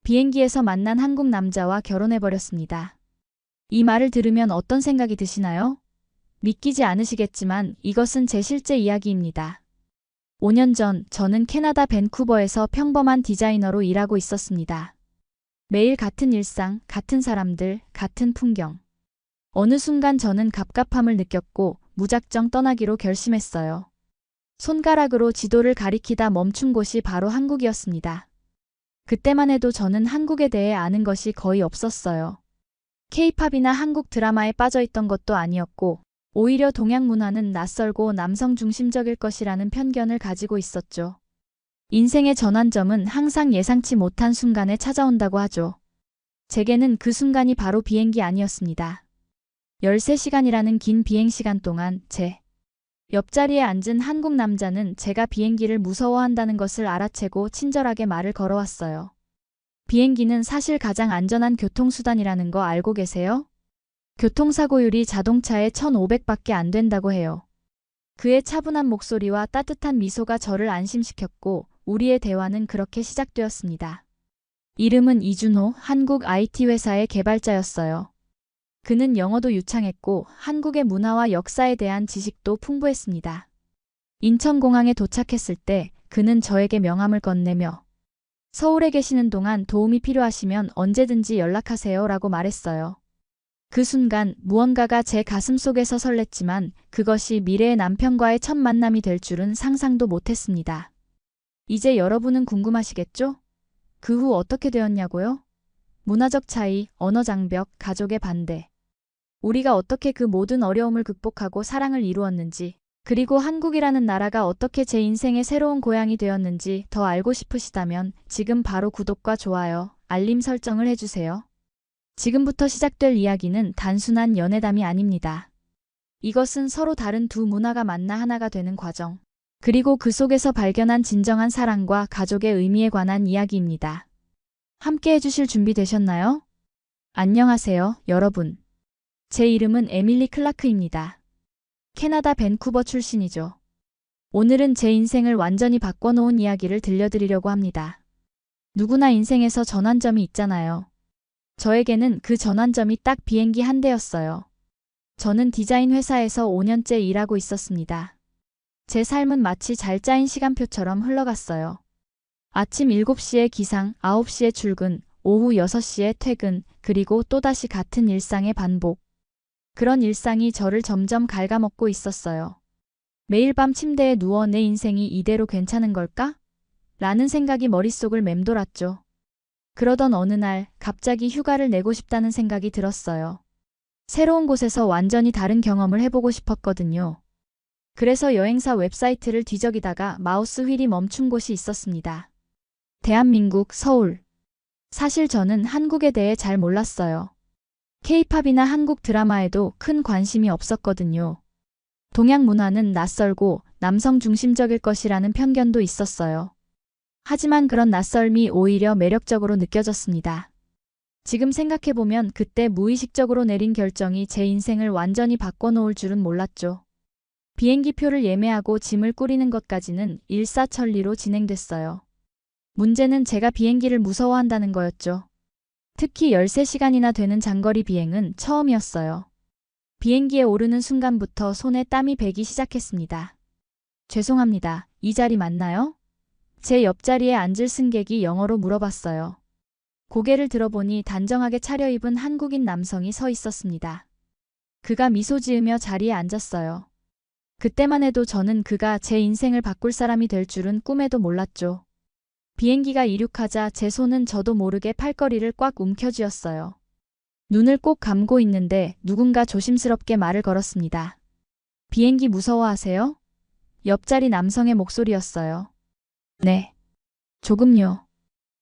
비행기에서 만난 한국 남자와 결혼해버렸습니다. 이 말을 들으면 어떤 생각이 드시나요? 믿기지 않으시겠지만 이것은 제 실제 이야기입니다. 5년 전 저는 캐나다 밴쿠버에서 평범한 디자이너로 일하고 있었습니다. 매일 같은 일상, 같은 사람들, 같은 풍경. 어느 순간 저는 갑갑함을 느꼈고 무작정 떠나기로 결심했어요. 손가락으로 지도를 가리키다 멈춘 곳이 바로 한국이었습니다. 그때만 해도 저는 한국에 대해 아는 것이 거의 없었어요. K-팝이나 한국 드라마에 빠져있던 것도 아니었고 오히려 동양 문화는 낯설고 남성 중심적일 것이라는 편견을 가지고 있었죠. 인생의 전환점은 항상 예상치 못한 순간에 찾아온다고 하죠. 제게는 그 순간이 바로 비행기 안이었습니다. 13시간이라는 긴 비행시간 동안 제 옆자리에 앉은 한국 남자는 제가 비행기를 무서워한다는 것을 알아채고 친절하게 말을 걸어왔어요. 비행기는 사실 가장 안전한 교통수단이라는 거 알고 계세요? 교통사고율이 자동차의 1,500밖에 안 된다고 해요. 그의 차분한 목소리와 따뜻한 미소가 저를 안심시켰고 우리의 대화는 그렇게 시작되었습니다. 이름은 이준호, 한국 IT 회사의 개발자였어요. 그는 영어도 유창했고 한국의 문화와 역사에 대한 지식도 풍부했습니다. 인천공항에 도착했을 때 그는 저에게 명함을 건네며 서울에 계시는 동안 도움이 필요하시면 언제든지 연락하세요 라고 말했어요. 그 순간 무언가가 제 가슴속에서 설렜지만 그것이 미래의 남편과의 첫 만남이 될 줄은 상상도 못했습니다. 이제 여러분은 궁금하시겠죠? 그 후 어떻게 되었냐고요? 문화적 차이, 언어 장벽, 가족의 반대. 우리가 어떻게 그 모든 어려움을 극복하고 사랑을 이루었는지, 그리고 한국이라는 나라가 어떻게 제 인생의 새로운 고향이 되었는지 더 알고 싶으시다면 지금 바로 구독과 좋아요, 알림 설정을 해주세요. 지금부터 시작될 이야기는 단순한 연애담이 아닙니다. 이것은 서로 다른 두 문화가 만나 하나가 되는 과정, 그리고 그 속에서 발견한 진정한 사랑과 가족의 의미에 관한 이야기입니다. 함께 해주실 준비 되셨나요? 안녕하세요, 여러분. 제 이름은 에밀리 클라크입니다. 캐나다 밴쿠버 출신이죠. 오늘은 제 인생을 완전히 바꿔놓은 이야기를 들려드리려고 합니다. 누구나 인생에서 전환점이 있잖아요. 저에게는 그 전환점이 딱 비행기 한 대였어요. 저는 디자인 회사에서 5년째 일하고 있었습니다. 제 삶은 마치 잘 짜인 시간표처럼 흘러갔어요. 아침 7시에 기상, 9시에 출근, 오후 6시에 퇴근, 그리고 또다시 같은 일상의 반복. 그런 일상이 저를 점점 갉아먹고 있었어요. 매일 밤 침대에 누워 내 인생이 이대로 괜찮은 걸까? 라는 생각이 머릿속을 맴돌았죠. 그러던 어느 날 갑자기 휴가를 내고 싶다는 생각이 들었어요. 새로운 곳에서 완전히 다른 경험을 해보고 싶었거든요. 그래서 여행사 웹사이트를 뒤적이다가 마우스 휠이 멈춘 곳이 있었습니다. 대한민국 서울. 사실 저는 한국에 대해 잘 몰랐어요. K-팝이나 한국 드라마에도 큰 관심이 없었거든요. 동양 문화는 낯설고 남성 중심적일 것이라는 편견도 있었어요. 하지만 그런 낯설미 오히려 매력적으로 느껴졌습니다. 지금 생각해보면 그때 무의식적으로 내린 결정이 제 인생을 완전히 바꿔놓을 줄은 몰랐죠. 비행기 표를 예매하고 짐을 꾸리는 것까지는 일사천리로 진행됐어요. 문제는 제가 비행기를 무서워한다는 거였죠. 특히 13시간이나 되는 장거리 비행은 처음이었어요. 비행기에 오르는 순간부터 손에 땀이 배기 시작했습니다. 죄송합니다. 이 자리 맞나요? 제 옆자리에 앉을 승객이 영어로 물어봤어요. 고개를 들어보니 단정하게 차려입은 한국인 남성이 서 있었습니다. 그가 미소 지으며 자리에 앉았어요. 그때만 해도 저는 그가 제 인생을 바꿀 사람이 될 줄은 꿈에도 몰랐죠. 비행기가 이륙하자 제 손은 저도 모르게 팔걸이를 꽉 움켜쥐었어요. 눈을 꼭 감고 있는데 누군가 조심스럽게 말을 걸었습니다. 비행기 무서워하세요? 옆자리 남성의 목소리였어요. 네. 조금요.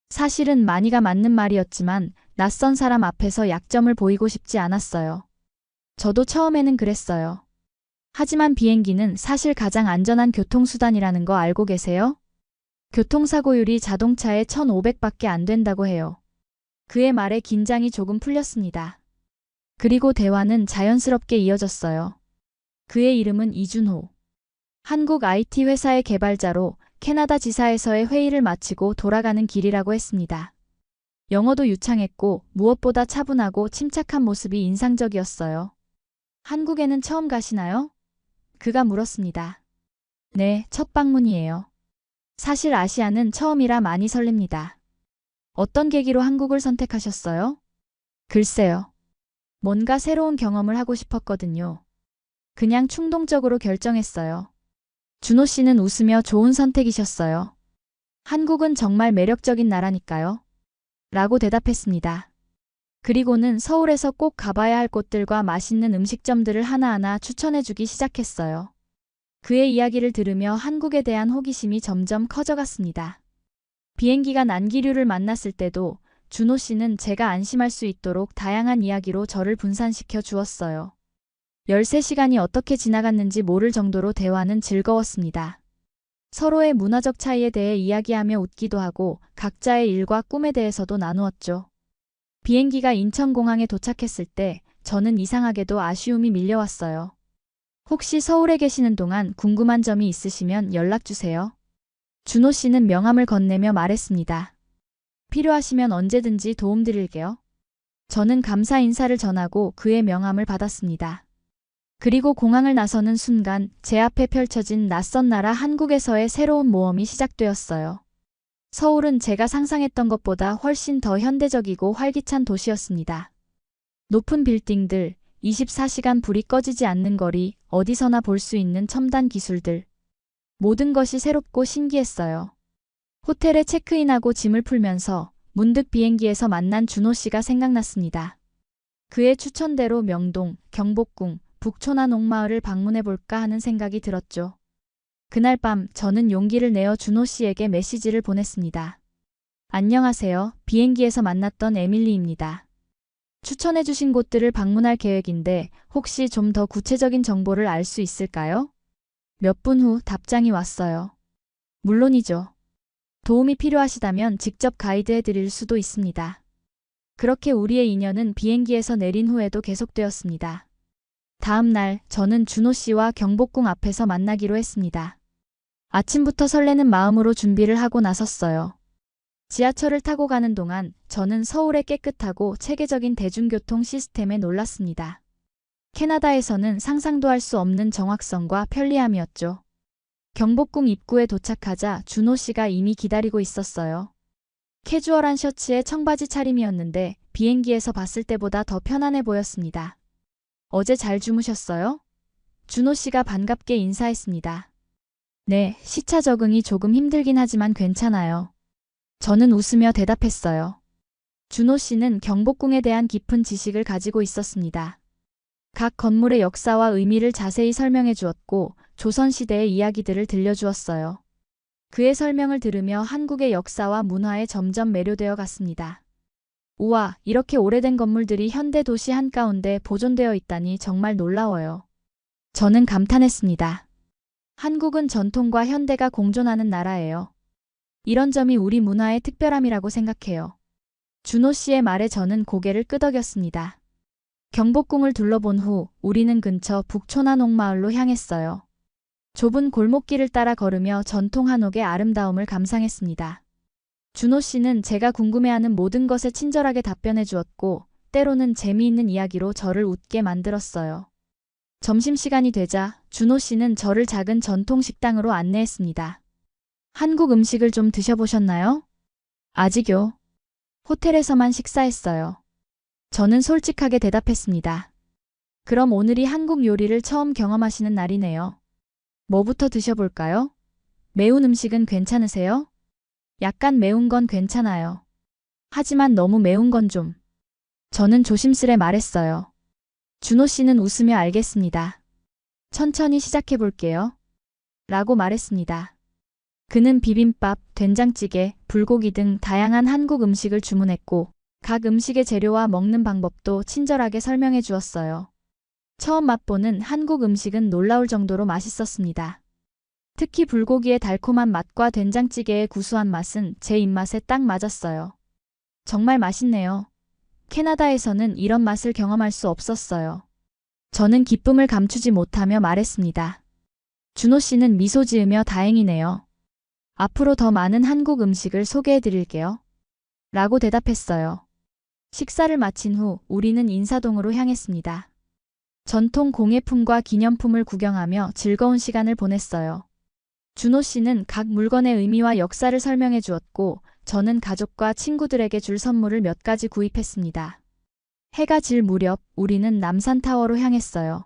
사실은 많이가 맞는 말이었지만 낯선 사람 앞에서 약점을 보이고 싶지 않았어요. 저도 처음에는 그랬어요. 하지만 비행기는 사실 가장 안전한 교통수단이라는 거 알고 계세요? 교통사고율이 자동차의 1,500밖에 안 된다고 해요. 그의 말에 긴장이 조금 풀렸습니다. 그리고 대화는 자연스럽게 이어졌어요. 그의 이름은 이준호. 한국 IT 회사의 개발자로 캐나다 지사에서의 회의를 마치고 돌아가는 길이라고 했습니다. 영어도 유창했고 무엇보다 차분하고 침착한 모습이 인상적이었어요. 한국에는 처음 가시나요? 그가 물었습니다. 네, 첫 방문이에요. 사실 아시아는 처음이라 많이 설렙니다. 어떤 계기로 한국을 선택하셨어요? 글쎄요. 뭔가 새로운 경험을 하고 싶었거든요. 그냥 충동적으로 결정했어요. 준호 씨는 웃으며 좋은 선택이셨어요. 한국은 정말 매력적인 나라니까요. 라고 대답했습니다. 그리고는 서울에서 꼭 가봐야 할 곳들과 맛있는 음식점들을 하나하나 추천해주기 시작했어요. 그의 이야기를 들으며 한국에 대한 호기심이 점점 커져갔습니다. 비행기가 난 기류를 만났을 때도 준호 씨는 제가 안심할 수 있도록 다양한 이야기로 저를 분산시켜 주었어요. 13시간이 어떻게 지나갔는지 모를 정도로 대화는 즐거웠습니다. 서로의 문화적 차이에 대해 이야기하며 웃기도 하고 각자의 일과 꿈에 대해서도 나누었죠. 비행기가 인천공항에 도착했을 때 저는 이상하게도 아쉬움이 밀려왔어요. 혹시 서울에 계시는 동안 궁금한 점이 있으시면 연락주세요. 준호 씨는 명함을 건네며 말했습니다. 필요하시면 언제든지 도움드릴게요. 저는 감사 인사를 전하고 그의 명함을 받았습니다. 그리고 공항을 나서는 순간 제 앞에 펼쳐진 낯선 나라 한국에서의 새로운 모험이 시작되었어요. 서울은 제가 상상했던 것보다 훨씬 더 현대적이고 활기찬 도시였습니다. 높은 빌딩들, 24시간 불이 꺼지지 않는 거리, 어디서나 볼 수 있는 첨단 기술들. 모든 것이 새롭고 신기했어요. 호텔에 체크인하고 짐을 풀면서 문득 비행기에서 만난 준호 씨가 생각났습니다. 그의 추천대로 명동, 경복궁, 북촌화 농마을을 방문해볼까 하는 생각이 들었죠. 그날 밤 저는 용기를 내어 준호 씨에게 메시지를 보냈습니다. 안녕하세요. 비행기에서 만났던 에밀리입니다. 추천해주신 곳들을 방문할 계획인데 혹시 좀 더 구체적인 정보를 알 수 있을까요? 몇 분 후 답장이 왔어요. 물론이죠. 도움이 필요하시다면 직접 가이드해 드릴 수도 있습니다. 그렇게 우리의 인연은 비행기에서 내린 후에도 계속되었습니다. 다음 날 저는 준호 씨와 경복궁 앞에서 만나기로 했습니다. 아침부터 설레는 마음으로 준비를 하고 나섰어요. 지하철을 타고 가는 동안 저는 서울의 깨끗하고 체계적인 대중교통 시스템에 놀랐습니다. 캐나다에서는 상상도 할 수 없는 정확성과 편리함이었죠. 경복궁 입구에 도착하자 준호 씨가 이미 기다리고 있었어요. 캐주얼한 셔츠에 청바지 차림이었는데 비행기에서 봤을 때보다 더 편안해 보였습니다. 어제 잘 주무셨어요? 준호 씨가 반갑게 인사했습니다. 네, 시차 적응이 조금 힘들긴 하지만 괜찮아요. 저는 웃으며 대답했어요. 준호 씨는 경복궁에 대한 깊은 지식을 가지고 있었습니다. 각 건물의 역사와 의미를 자세히 설명해 주었고 조선시대의 이야기들을 들려주었어요. 그의 설명을 들으며 한국의 역사와 문화에 점점 매료되어 갔습니다. 우와, 이렇게 오래된 건물들이 현대 도시 한가운데 보존되어 있다니 정말 놀라워요. 저는 감탄했습니다. 한국은 전통과 현대가 공존하는 나라예요. 이런 점이 우리 문화의 특별함이라고 생각해요. 준호 씨의 말에 저는 고개를 끄덕였습니다. 경복궁을 둘러본 후 우리는 근처 북촌화 농마을로 향했어요. 좁은 골목길을 따라 걸으며 전통 한옥의 아름다움을 감상했습니다. 준호 씨는 제가 궁금해하는 모든 것에 친절하게 답변해 주었고 때로는 재미있는 이야기로 저를 웃게 만들었어요. 점심시간이 되자 준호 씨는 저를 작은 전통 식당으로 안내했습니다. 한국 음식을 좀 드셔보셨나요? 아직요. 호텔에서만 식사했어요. 저는 솔직하게 대답했습니다. 그럼 오늘이 한국 요리를 처음 경험하시는 날이네요. 뭐부터 드셔볼까요? 매운 음식은 괜찮으세요? 약간 매운 건 괜찮아요. 하지만 너무 매운 건 좀. 저는 조심스레 말했어요. 준호 씨는 웃으며 알겠습니다. 천천히 시작해볼게요. 라고 말했습니다. 그는 비빔밥, 된장찌개, 불고기 등 다양한 한국 음식을 주문했고 각 음식의 재료와 먹는 방법도 친절하게 설명해 주었어요. 처음 맛보는 한국 음식은 놀라울 정도로 맛있었습니다. 특히 불고기의 달콤한 맛과 된장찌개의 구수한 맛은 제 입맛에 딱 맞았어요. 정말 맛있네요. 캐나다에서는 이런 맛을 경험할 수 없었어요. 저는 기쁨을 감추지 못하며 말했습니다. 준호 씨는 미소 지으며 다행이네요. 앞으로 더 많은 한국 음식을 소개해 드릴게요. 라고 대답했어요. 식사를 마친 후 우리는 인사동으로 향했습니다. 전통 공예품과 기념품을 구경하며 즐거운 시간을 보냈어요. 준호 씨는 각 물건의 의미와 역사를 설명해 주었고, 저는 가족과 친구들에게 줄 선물을 몇 가지 구입했습니다. 해가 질 무렵 우리는 남산타워로 향했어요.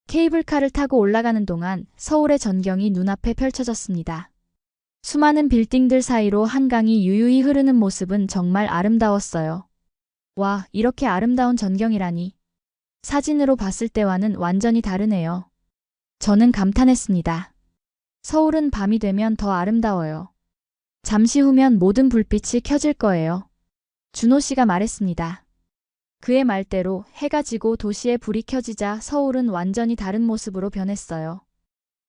케이블카를 타고 올라가는 동안 서울의 전경이 눈앞에 펼쳐졌습니다. 수많은 빌딩들 사이로 한강이 유유히 흐르는 모습은 정말 아름다웠어요. 와, 이렇게 아름다운 전경이라니. 사진으로 봤을 때와는 완전히 다르네요. 저는 감탄했습니다. 서울은 밤이 되면 더 아름다워요. 잠시 후면 모든 불빛이 켜질 거예요. 준호 씨가 말했습니다. 그의 말대로 해가 지고 도시에 불이 켜지자 서울은 완전히 다른 모습으로 변했어요.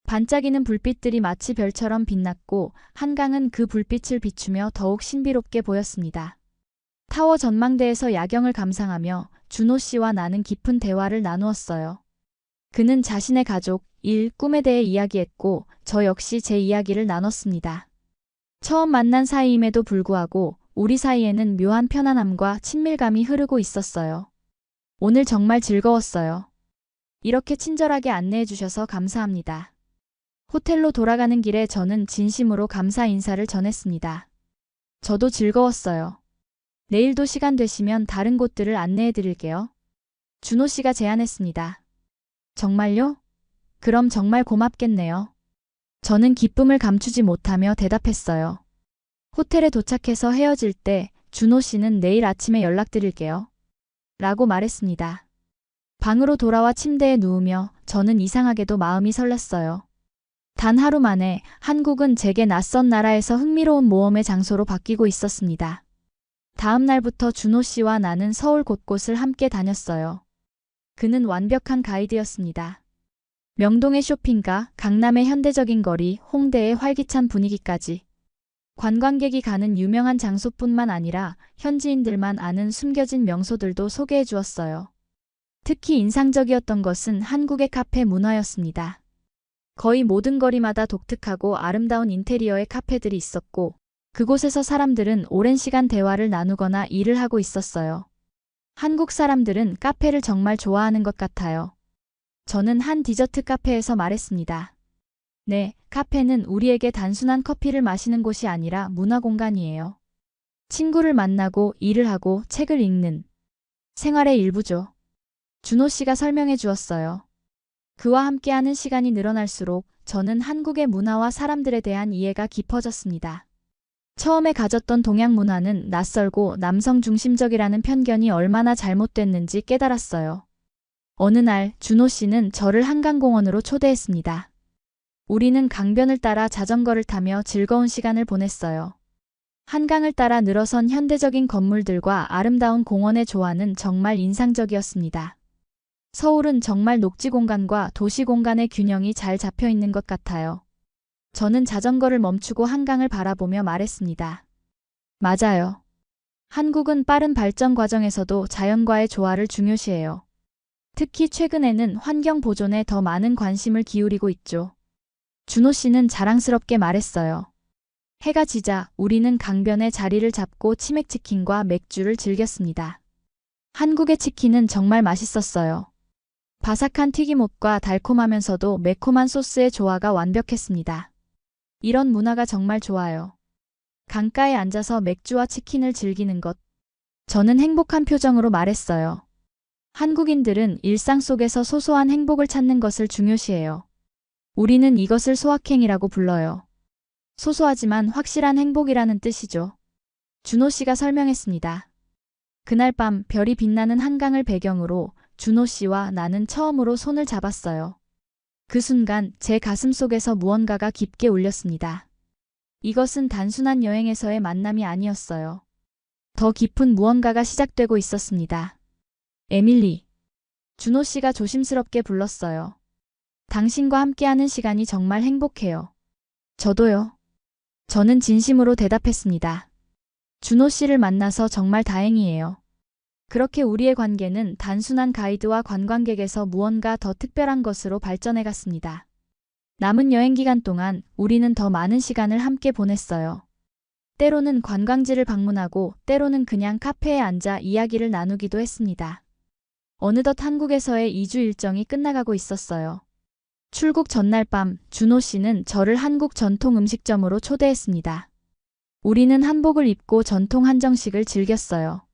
반짝이는 불빛들이 마치 별처럼 빛났고, 한강은 그 불빛을 비추며 더욱 신비롭게 보였습니다. 타워 전망대에서 야경을 감상하며 준호 씨와 나는 깊은 대화를 나누었어요. 그는 자신의 가족, 일, 꿈에 대해 이야기했고, 저 역시 제 이야기를 나눴습니다. 처음 만난 사이임에도 불구하고 우리 사이에는 묘한 편안함과 친밀감이 흐르고 있었어요. 오늘 정말 즐거웠어요. 이렇게 친절하게 안내해 주셔서 감사합니다. 호텔로 돌아가는 길에 저는 진심으로 감사 인사를 전했습니다. 저도 즐거웠어요. 내일도 시간 되시면 다른 곳들을 안내해 드릴게요. 준호 씨가 제안했습니다. 정말요? 그럼 정말 고맙겠네요. 저는 기쁨을 감추지 못하며 대답했어요. 호텔에 도착해서 헤어질 때 준호 씨는 내일 아침에 연락드릴게요. 라고 말했습니다. 방으로 돌아와 침대에 누우며 저는 이상하게도 마음이 설렜어요. 단 하루 만에 한국은 제게 낯선 나라에서 흥미로운 모험의 장소로 바뀌고 있었습니다. 다음 날부터 준호 씨와 나는 서울 곳곳을 함께 다녔어요. 그는 완벽한 가이드였습니다. 명동의 쇼핑가, 강남의 현대적인 거리, 홍대의 활기찬 분위기까지. 관광객이 가는 유명한 장소뿐만 아니라 현지인들만 아는 숨겨진 명소들도 소개해 주었어요. 특히 인상적이었던 것은 한국의 카페 문화였습니다. 거의 모든 거리마다 독특하고 아름다운 인테리어의 카페들이 있었고, 그곳에서 사람들은 오랜 시간 대화를 나누거나 일을 하고 있었어요. 한국 사람들은 카페를 정말 좋아하는 것 같아요. 저는 한 디저트 카페에서 말했습니다. 네, 카페는 우리에게 단순한 커피를 마시는 곳이 아니라 문화 공간이에요. 친구를 만나고 일을 하고 책을 읽는 생활의 일부죠. 준호 씨가 설명해 주었어요. 그와 함께하는 시간이 늘어날수록 저는 한국의 문화와 사람들에 대한 이해가 깊어졌습니다. 처음에 가졌던 동양 문화는 낯설고 남성 중심적이라는 편견이 얼마나 잘못됐는지 깨달았어요. 어느 날 준호 씨는 저를 한강공원으로 초대했습니다. 우리는 강변을 따라 자전거를 타며 즐거운 시간을 보냈어요. 한강을 따라 늘어선 현대적인 건물들과 아름다운 공원의 조화는 정말 인상적이었습니다. 서울은 정말 녹지 공간과 도시 공간의 균형이 잘 잡혀 있는 것 같아요. 저는 자전거를 멈추고 한강을 바라보며 말했습니다. 맞아요. 한국은 빠른 발전 과정에서도 자연과의 조화를 중요시해요. 특히 최근에는 환경 보존에 더 많은 관심을 기울이고 있죠. 준호 씨는 자랑스럽게 말했어요. 해가 지자 우리는 강변에 자리를 잡고 치맥치킨과 맥주를 즐겼습니다. 한국의 치킨은 정말 맛있었어요. 바삭한 튀김옷과 달콤하면서도 매콤한 소스의 조화가 완벽했습니다. 이런 문화가 정말 좋아요. 강가에 앉아서 맥주와 치킨을 즐기는 것. 저는 행복한 표정으로 말했어요. 한국인들은 일상 속에서 소소한 행복을 찾는 것을 중요시해요. 우리는 이것을 소확행이라고 불러요. 소소하지만 확실한 행복이라는 뜻이죠. 준호 씨가 설명했습니다. 그날 밤 별이 빛나는 한강을 배경으로 준호 씨와 나는 처음으로 손을 잡았어요. 그 순간 제 가슴 속에서 무언가가 깊게 울렸습니다. 이것은 단순한 여행에서의 만남이 아니었어요. 더 깊은 무언가가 시작되고 있었습니다. 에밀리. 준호 씨가 조심스럽게 불렀어요. 당신과 함께하는 시간이 정말 행복해요. 저도요. 저는 진심으로 대답했습니다. 준호 씨를 만나서 정말 다행이에요. 그렇게 우리의 관계는 단순한 가이드와 관광객에서 무언가 더 특별한 것으로 발전해 갔습니다. 남은 여행 기간 동안 우리는 더 많은 시간을 함께 보냈어요. 때로는 관광지를 방문하고 때로는 그냥 카페에 앉아 이야기를 나누기도 했습니다. 어느덧 한국에서의 2주 일정이 끝나가고 있었어요. 출국 전날 밤 준호 씨는 저를 한국 전통 음식점으로 초대했습니다. 우리는 한복을 입고 전통 한정식을 즐겼어요.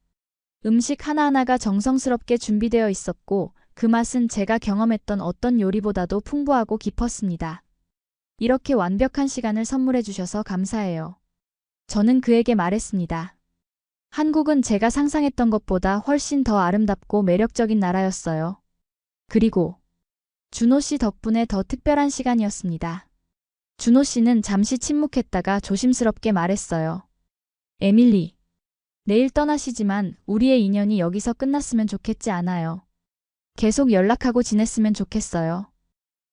음식 하나하나가 정성스럽게 준비되어 있었고 그 맛은 제가 경험했던 어떤 요리보다도 풍부하고 깊었습니다. 이렇게 완벽한 시간을 선물해 주셔서 감사해요. 저는 그에게 말했습니다. 한국은 제가 상상했던 것보다 훨씬 더 아름답고 매력적인 나라였어요. 그리고 준호 씨 덕분에 더 특별한 시간이었습니다. 준호 씨는 잠시 침묵했다가 조심스럽게 말했어요. 에밀리, 내일 떠나시지만 우리의 인연이 여기서 끝났으면 좋겠지 않아요. 계속 연락하고 지냈으면 좋겠어요.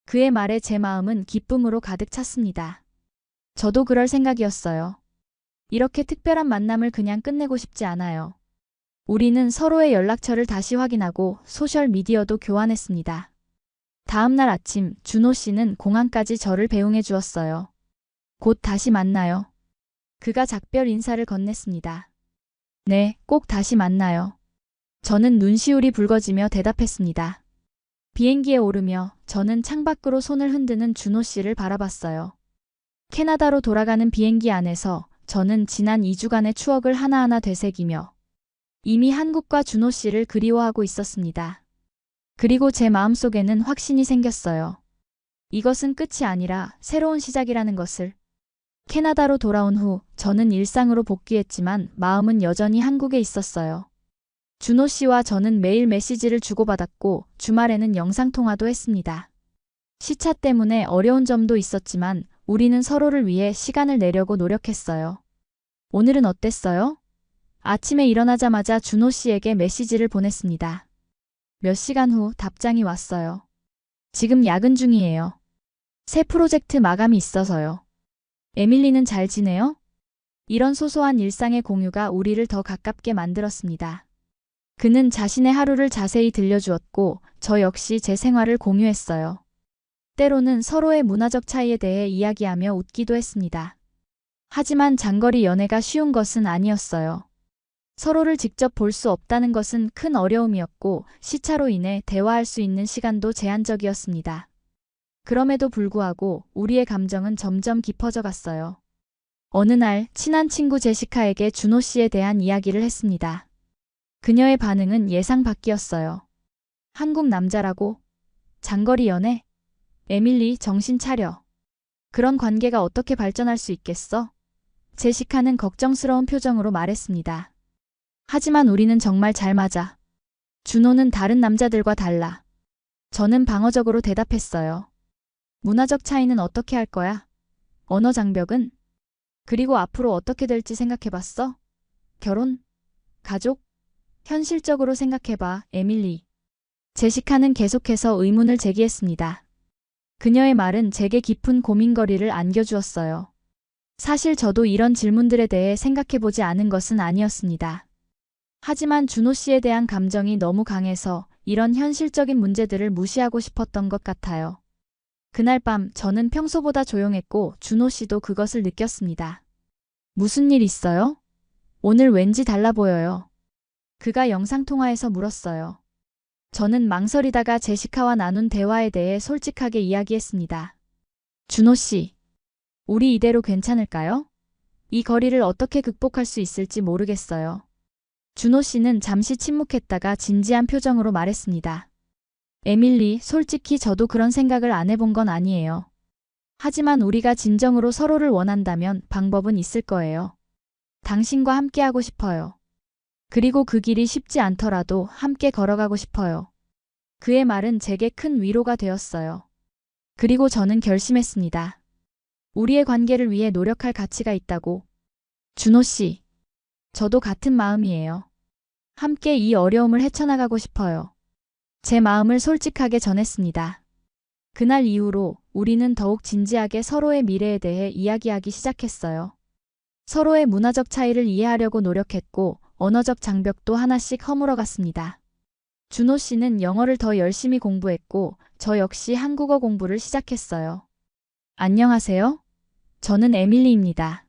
그의 말에 제 마음은 기쁨으로 가득 찼습니다. 저도 그럴 생각이었어요. 이렇게 특별한 만남을 그냥 끝내고 싶지 않아요. 우리는 서로의 연락처를 다시 확인하고 소셜미디어도 교환했습니다. 다음 날 아침 준호 씨는 공항까지 저를 배웅해 주었어요. 곧 다시 만나요. 그가 작별 인사를 건넸습니다. 네, 꼭 다시 만나요. 저는 눈시울이 붉어지며 대답했습니다. 비행기에 오르며 저는 창밖으로 손을 흔드는 준호 씨를 바라봤어요. 캐나다로 돌아가는 비행기 안에서 저는 지난 2주간의 추억을 하나하나 되새기며 이미 한국과 준호 씨를 그리워하고 있었습니다. 그리고 제 마음속에는 확신이 생겼어요. 이것은 끝이 아니라 새로운 시작이라는 것을. 캐나다로 돌아온 후 저는 일상으로 복귀했지만 마음은 여전히 한국에 있었어요. 준호 씨와 저는 매일 메시지를 주고받았고 주말에는 영상통화도 했습니다. 시차 때문에 어려운 점도 있었지만 우리는 서로를 위해 시간을 내려고 노력했어요. 오늘은 어땠어요? 아침에 일어나자마자 준호 씨에게 메시지를 보냈습니다. 몇 시간 후 답장이 왔어요. 지금 야근 중이에요. 새 프로젝트 마감이 있어서요. 에밀리는 잘 지내요? 이런 소소한 일상의 공유가 우리를 더 가깝게 만들었습니다. 그는 자신의 하루를 자세히 들려주었고 저 역시 제 생활을 공유했어요. 때로는 서로의 문화적 차이에 대해 이야기하며 웃기도 했습니다. 하지만 장거리 연애가 쉬운 것은 아니었어요. 서로를 직접 볼 수 없다는 것은 큰 어려움이었고 시차로 인해 대화할 수 있는 시간도 제한적이었습니다. 그럼에도 불구하고 우리의 감정은 점점 깊어져 갔어요. 어느 날 친한 친구 제시카에게 준호 씨에 대한 이야기를 했습니다. 그녀의 반응은 예상 밖이었어요. 한국 남자라고? 장거리 연애? 에밀리, 정신 차려. 그런 관계가 어떻게 발전할 수 있겠어? 제시카는 걱정스러운 표정으로 말했습니다. 하지만 우리는 정말 잘 맞아. 준호는 다른 남자들과 달라. 저는 방어적으로 대답했어요. 문화적 차이는 어떻게 할 거야? 언어 장벽은? 그리고 앞으로 어떻게 될지 생각해봤어? 결혼? 가족? 현실적으로 생각해봐, 에밀리. 제시카는 계속해서 의문을 제기했습니다. 그녀의 말은 제게 깊은 고민거리를 안겨주었어요. 사실 저도 이런 질문들에 대해 생각해보지 않은 것은 아니었습니다. 하지만 준호 씨에 대한 감정이 너무 강해서 이런 현실적인 문제들을 무시하고 싶었던 것 같아요. 그날 밤 저는 평소보다 조용했고 준호 씨도 그것을 느꼈습니다. 무슨 일 있어요? 오늘 왠지 달라 보여요. 그가 영상통화에서 물었어요. 저는 망설이다가 제시카와 나눈 대화에 대해 솔직하게 이야기했습니다. 준호 씨, 우리 이대로 괜찮을까요? 이 거리를 어떻게 극복할 수 있을지 모르겠어요. 준호 씨는 잠시 침묵했다가 진지한 표정으로 말했습니다. 에밀리, 솔직히 저도 그런 생각을 안 해본 건 아니에요. 하지만 우리가 진정으로 서로를 원한다면 방법은 있을 거예요. 당신과 함께하고 싶어요. 그리고 그 길이 쉽지 않더라도 함께 걸어가고 싶어요. 그의 말은 제게 큰 위로가 되었어요. 그리고 저는 결심했습니다. 우리의 관계를 위해 노력할 가치가 있다고. 준호 씨, 저도 같은 마음이에요. 함께 이 어려움을 헤쳐나가고 싶어요. 제 마음을 솔직하게 전했습니다. 그날 이후로 우리는 더욱 진지하게 서로의 미래에 대해 이야기하기 시작했어요. 서로의 문화적 차이를 이해하려고 노력했고 언어적 장벽도 하나씩 허물어갔습니다. 준호 씨는 영어를 더 열심히 공부했고 저 역시 한국어 공부를 시작했어요. 안녕하세요. 저는 에밀리입니다.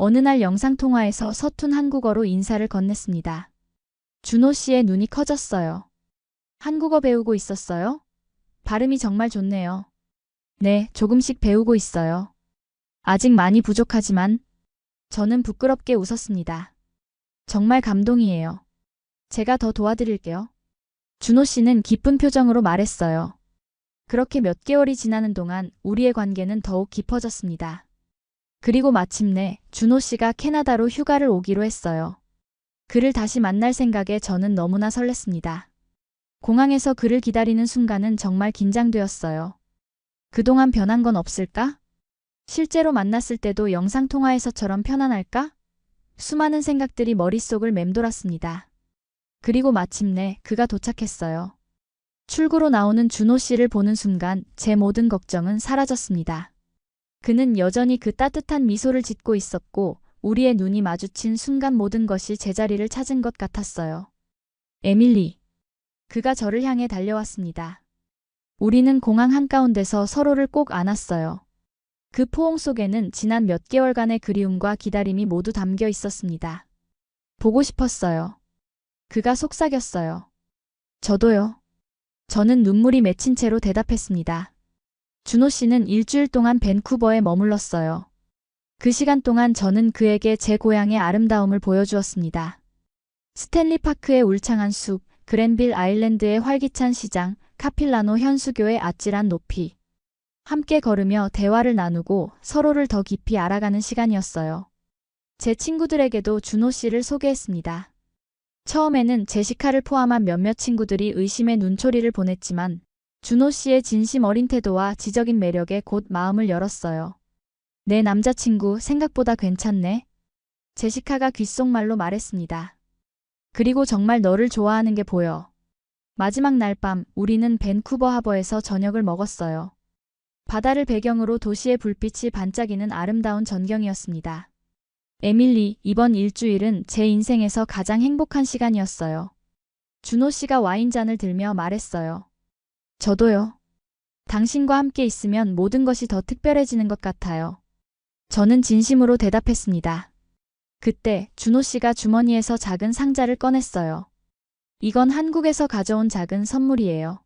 어느 날 영상통화에서 서툰 한국어로 인사를 건넸습니다. 준호 씨의 눈이 커졌어요. 한국어 배우고 있었어요? 발음이 정말 좋네요. 네, 조금씩 배우고 있어요. 아직 많이 부족하지만 저는 부끄럽게 웃었습니다. 정말 감동이에요. 제가 더 도와드릴게요. 준호 씨는 기쁜 표정으로 말했어요. 그렇게 몇 개월이 지나는 동안 우리의 관계는 더욱 깊어졌습니다. 그리고 마침내 준호 씨가 캐나다로 휴가를 오기로 했어요. 그를 다시 만날 생각에 저는 너무나 설렜습니다. 공항에서 그를 기다리는 순간은 정말 긴장되었어요. 그동안 변한 건 없을까? 실제로 만났을 때도 영상통화에서처럼 편안할까? 수많은 생각들이 머릿속을 맴돌았습니다. 그리고 마침내 그가 도착했어요. 출구로 나오는 준호 씨를 보는 순간 제 모든 걱정은 사라졌습니다. 그는 여전히 그 따뜻한 미소를 짓고 있었고 우리의 눈이 마주친 순간 모든 것이 제자리를 찾은 것 같았어요. 에밀리. 그가 저를 향해 달려왔습니다. 우리는 공항 한가운데서 서로를 꼭 안았어요. 그 포옹 속에는 지난 몇 개월간의 그리움과 기다림이 모두 담겨 있었습니다. 보고 싶었어요. 그가 속삭였어요. 저도요. 저는 눈물이 맺힌 채로 대답했습니다. 준호 씨는 일주일 동안 밴쿠버에 머물렀어요. 그 시간 동안 저는 그에게 제 고향의 아름다움을 보여주었습니다. 스탠리 파크의 울창한 숲, 그랜빌 아일랜드의 활기찬 시장, 카필라노 현수교의 아찔한 높이. 함께 걸으며 대화를 나누고 서로를 더 깊이 알아가는 시간이었어요. 제 친구들에게도 준호 씨를 소개했습니다. 처음에는 제시카를 포함한 몇몇 친구들이 의심의 눈초리를 보냈지만 준호 씨의 진심 어린 태도와 지적인 매력에 곧 마음을 열었어요. 내 남자친구 생각보다 괜찮네. 제시카가 귓속말로 말했습니다. 그리고 정말 너를 좋아하는 게 보여. 마지막 날 밤 우리는 밴쿠버 하버에서 저녁을 먹었어요. 바다를 배경으로 도시의 불빛이 반짝이는 아름다운 전경이었습니다. 에밀리, 이번 일주일은 제 인생에서 가장 행복한 시간이었어요. 준호 씨가 와인잔을 들며 말했어요. 저도요. 당신과 함께 있으면 모든 것이 더 특별해지는 것 같아요. 저는 진심으로 대답했습니다. 그때 준호 씨가 주머니에서 작은 상자를 꺼냈어요. 이건 한국에서 가져온 작은 선물이에요.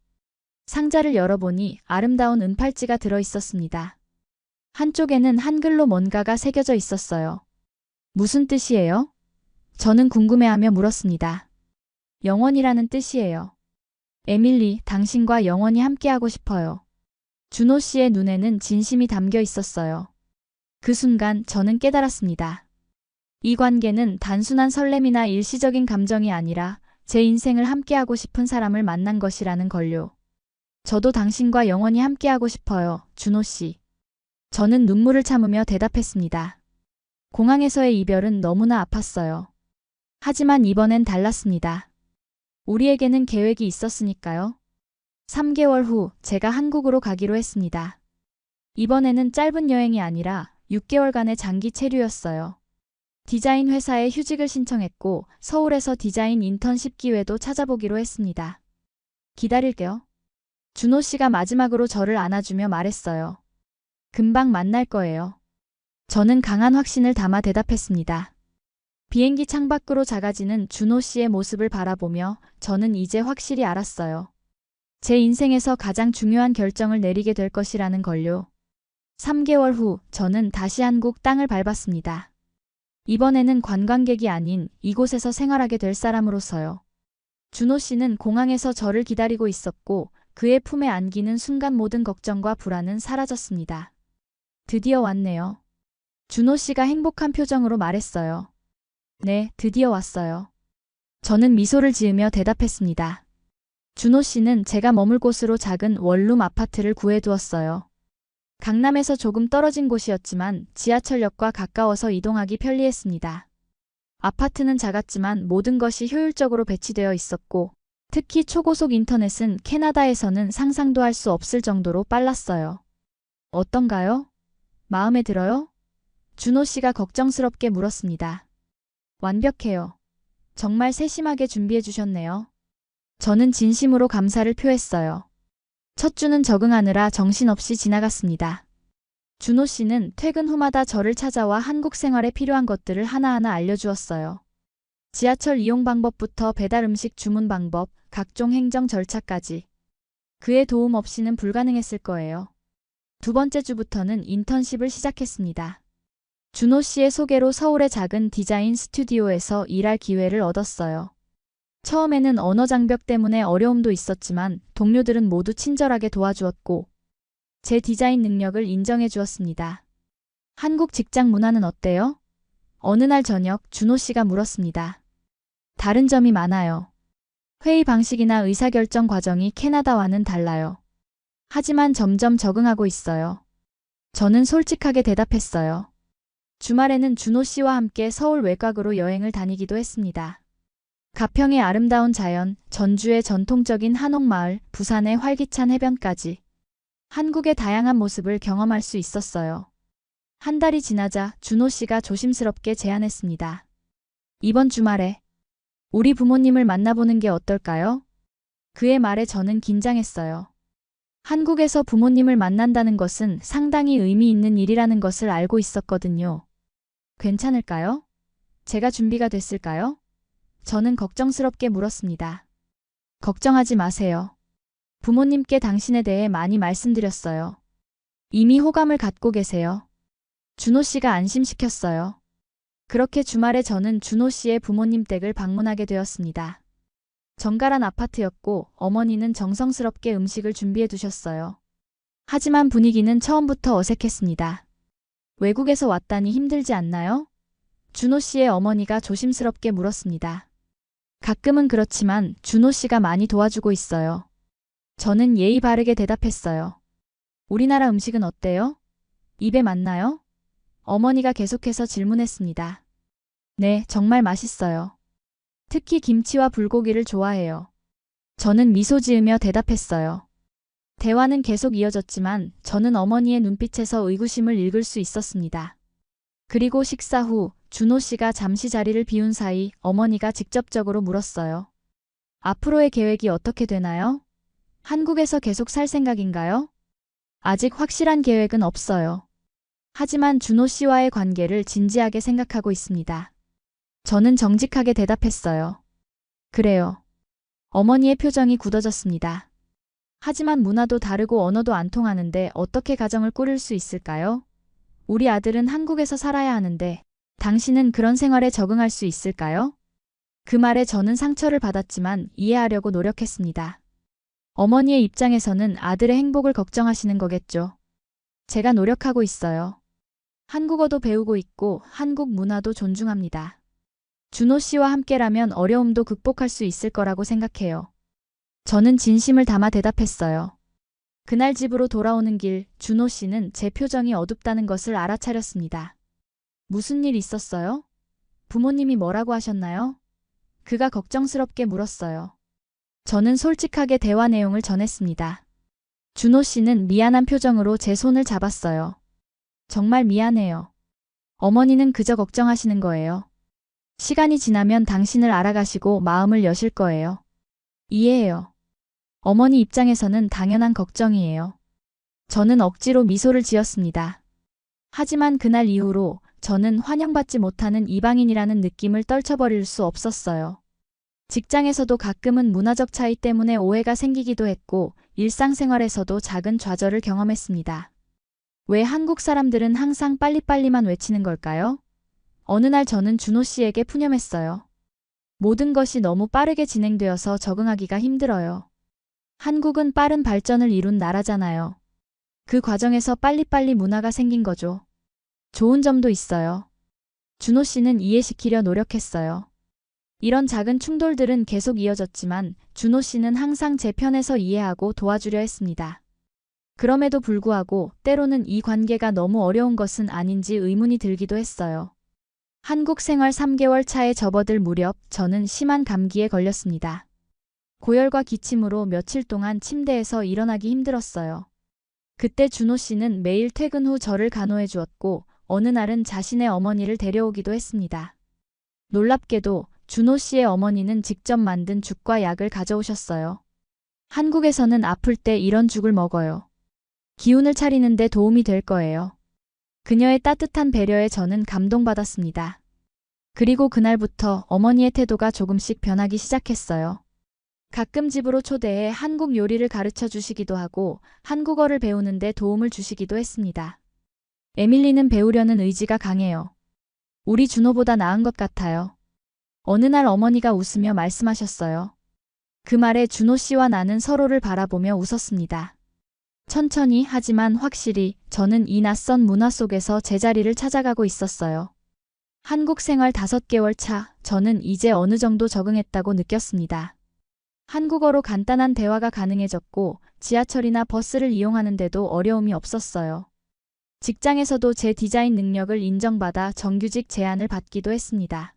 상자를 열어보니 아름다운 은팔찌가 들어있었습니다. 한쪽에는 한글로 뭔가가 새겨져 있었어요. 무슨 뜻이에요? 저는 궁금해하며 물었습니다. 영원이라는 뜻이에요. 에밀리, 당신과 영원히 함께하고 싶어요. 준호 씨의 눈에는 진심이 담겨 있었어요. 그 순간 저는 깨달았습니다. 이 관계는 단순한 설렘이나 일시적인 감정이 아니라 제 인생을 함께하고 싶은 사람을 만난 것이라는 걸요. 저도 당신과 영원히 함께하고 싶어요, 준호 씨. 저는 눈물을 참으며 대답했습니다. 공항에서의 이별은 너무나 아팠어요. 하지만 이번엔 달랐습니다. 우리에게는 계획이 있었으니까요. 3개월 후 제가 한국으로 가기로 했습니다. 이번에는 짧은 여행이 아니라 6개월간의 장기 체류였어요. 디자인 회사에 휴직을 신청했고 서울에서 디자인 인턴십 기회도 찾아보기로 했습니다. 기다릴게요. 준호 씨가 마지막으로 저를 안아주며 말했어요. 금방 만날 거예요. 저는 강한 확신을 담아 대답했습니다. 비행기 창밖으로 작아지는 준호 씨의 모습을 바라보며 저는 이제 확실히 알았어요. 제 인생에서 가장 중요한 결정을 내리게 될 것이라는 걸요. 3개월 후 저는 다시 한국 땅을 밟았습니다. 이번에는 관광객이 아닌 이곳에서 생활하게 될 사람으로서요. 준호 씨는 공항에서 저를 기다리고 있었고 그의 품에 안기는 순간 모든 걱정과 불안은 사라졌습니다. 드디어 왔네요. 준호 씨가 행복한 표정으로 말했어요. 네, 드디어 왔어요. 저는 미소를 지으며 대답했습니다. 준호 씨는 제가 머물 곳으로 작은 원룸 아파트를 구해두었어요. 강남에서 조금 떨어진 곳이었지만 지하철역과 가까워서 이동하기 편리했습니다. 아파트는 작았지만 모든 것이 효율적으로 배치되어 있었고 특히 초고속 인터넷은 캐나다에서는 상상도 할 수 없을 정도로 빨랐어요. 어떤가요? 마음에 들어요? 준호 씨가 걱정스럽게 물었습니다. 완벽해요. 정말 세심하게 준비해 주셨네요. 저는 진심으로 감사를 표했어요. 첫 주는 적응하느라 정신없이 지나갔습니다. 준호 씨는 퇴근 후마다 저를 찾아와 한국 생활에 필요한 것들을 하나하나 알려주었어요. 지하철 이용 방법부터 배달 음식 주문 방법, 각종 행정 절차까지. 그의 도움 없이는 불가능했을 거예요. 두 번째 주부터는 인턴십을 시작했습니다. 준호 씨의 소개로 서울의 작은 디자인 스튜디오에서 일할 기회를 얻었어요. 처음에는 언어 장벽 때문에 어려움도 있었지만 동료들은 모두 친절하게 도와주었고 제 디자인 능력을 인정해 주었습니다. 한국 직장 문화는 어때요? 어느 날 저녁 준호 씨가 물었습니다. 다른 점이 많아요. 회의 방식이나 의사결정 과정이 캐나다와는 달라요. 하지만 점점 적응하고 있어요. 저는 솔직하게 대답했어요. 주말에는 준호 씨와 함께 서울 외곽으로 여행을 다니기도 했습니다. 가평의 아름다운 자연, 전주의 전통적인 한옥마을, 부산의 활기찬 해변까지 한국의 다양한 모습을 경험할 수 있었어요. 한 달이 지나자 준호 씨가 조심스럽게 제안했습니다. 이번 주말에 우리 부모님을 만나보는 게 어떨까요? 그의 말에 저는 긴장했어요. 한국에서 부모님을 만난다는 것은 상당히 의미 있는 일이라는 것을 알고 있었거든요. 괜찮을까요? 제가 준비가 됐을까요? 저는 걱정스럽게 물었습니다. 걱정하지 마세요. 부모님께 당신에 대해 많이 말씀드렸어요. 이미 호감을 갖고 계세요. 준호 씨가 안심시켰어요. 그렇게 주말에 저는 준호 씨의 부모님 댁을 방문하게 되었습니다. 정갈한 아파트였고 어머니는 정성스럽게 음식을 준비해 두셨어요. 하지만 분위기는 처음부터 어색했습니다. 외국에서 왔다니 힘들지 않나요? 준호 씨의 어머니가 조심스럽게 물었습니다. 가끔은 그렇지만 준호 씨가 많이 도와주고 있어요. 저는 예의 바르게 대답했어요. 우리나라 음식은 어때요? 입에 맞나요? 어머니가 계속해서 질문했습니다. 네, 정말 맛있어요. 특히 김치와 불고기를 좋아해요. 저는 미소 지으며 대답했어요. 대화는 계속 이어졌지만 저는 어머니의 눈빛에서 의구심을 읽을 수 있었습니다. 그리고 식사 후 준호 씨가 잠시 자리를 비운 사이 어머니가 직접적으로 물었어요. 앞으로의 계획이 어떻게 되나요? 한국에서 계속 살 생각인가요? 아직 확실한 계획은 없어요. 하지만 준호 씨와의 관계를 진지하게 생각하고 있습니다. 저는 정직하게 대답했어요. 그래요. 어머니의 표정이 굳어졌습니다. 하지만 문화도 다르고 언어도 안 통하는데 어떻게 가정을 꾸릴 수 있을까요? 우리 아들은 한국에서 살아야 하는데 당신은 그런 생활에 적응할 수 있을까요? 그 말에 저는 상처를 받았지만 이해하려고 노력했습니다. 어머니의 입장에서는 아들의 행복을 걱정하시는 거겠죠. 제가 노력하고 있어요. 한국어도 배우고 있고 한국 문화도 존중합니다. 준호 씨와 함께라면 어려움도 극복할 수 있을 거라고 생각해요. 저는 진심을 담아 대답했어요. 그날 집으로 돌아오는 길 준호 씨는 제 표정이 어둡다는 것을 알아차렸습니다. 무슨 일 있었어요? 부모님이 뭐라고 하셨나요? 그가 걱정스럽게 물었어요. 저는 솔직하게 대화 내용을 전했습니다. 준호 씨는 미안한 표정으로 제 손을 잡았어요. 정말 미안해요. 어머니는 그저 걱정하시는 거예요. 시간이 지나면 당신을 알아가시고 마음을 여실 거예요. 이해해요. 어머니 입장에서는 당연한 걱정이에요. 저는 억지로 미소를 지었습니다. 하지만 그날 이후로 저는 환영받지 못하는 이방인이라는 느낌을 떨쳐버릴 수 없었어요. 직장에서도 가끔은 문화적 차이 때문에 오해가 생기기도 했고 일상생활에서도 작은 좌절을 경험했습니다. 왜 한국 사람들은 항상 빨리빨리만 외치는 걸까요? 어느 날 저는 준호 씨에게 푸념했어요. 모든 것이 너무 빠르게 진행되어서 적응하기가 힘들어요. 한국은 빠른 발전을 이룬 나라잖아요. 그 과정에서 빨리빨리 문화가 생긴 거죠. 좋은 점도 있어요. 준호 씨는 이해시키려 노력했어요. 이런 작은 충돌들은 계속 이어졌지만 준호 씨는 항상 제 편에서 이해하고 도와주려 했습니다. 그럼에도 불구하고 때로는 이 관계가 너무 어려운 것은 아닌지 의문이 들기도 했어요. 한국 생활 3개월 차에 접어들 무렵 저는 심한 감기에 걸렸습니다. 고열과 기침으로 며칠 동안 침대에서 일어나기 힘들었어요. 그때 준호 씨는 매일 퇴근 후 저를 간호해 주었고 어느 날은 자신의 어머니를 데려오기도 했습니다. 놀랍게도 준호 씨의 어머니는 직접 만든 죽과 약을 가져오셨어요. 한국에서는 아플 때 이런 죽을 먹어요. 기운을 차리는 데 도움이 될 거예요. 그녀의 따뜻한 배려에 저는 감동받았습니다. 그리고 그날부터 어머니의 태도가 조금씩 변하기 시작했어요. 가끔 집으로 초대해 한국 요리를 가르쳐 주시기도 하고 한국어를 배우는데 도움을 주시기도 했습니다. 에밀리는 배우려는 의지가 강해요. 우리 준호보다 나은 것 같아요. 어느 날 어머니가 웃으며 말씀하셨어요. 그 말에 준호 씨와 나는 서로를 바라보며 웃었습니다. 천천히 하지만 확실히 저는 이 낯선 문화 속에서 제자리를 찾아가고 있었어요. 한국 생활 5개월 차, 저는 이제 어느 정도 적응했다고 느꼈습니다. 한국어로 간단한 대화가 가능해졌고 지하철이나 버스를 이용하는데도 어려움이 없었어요. 직장에서도 제 디자인 능력을 인정받아 정규직 제안을 받기도 했습니다.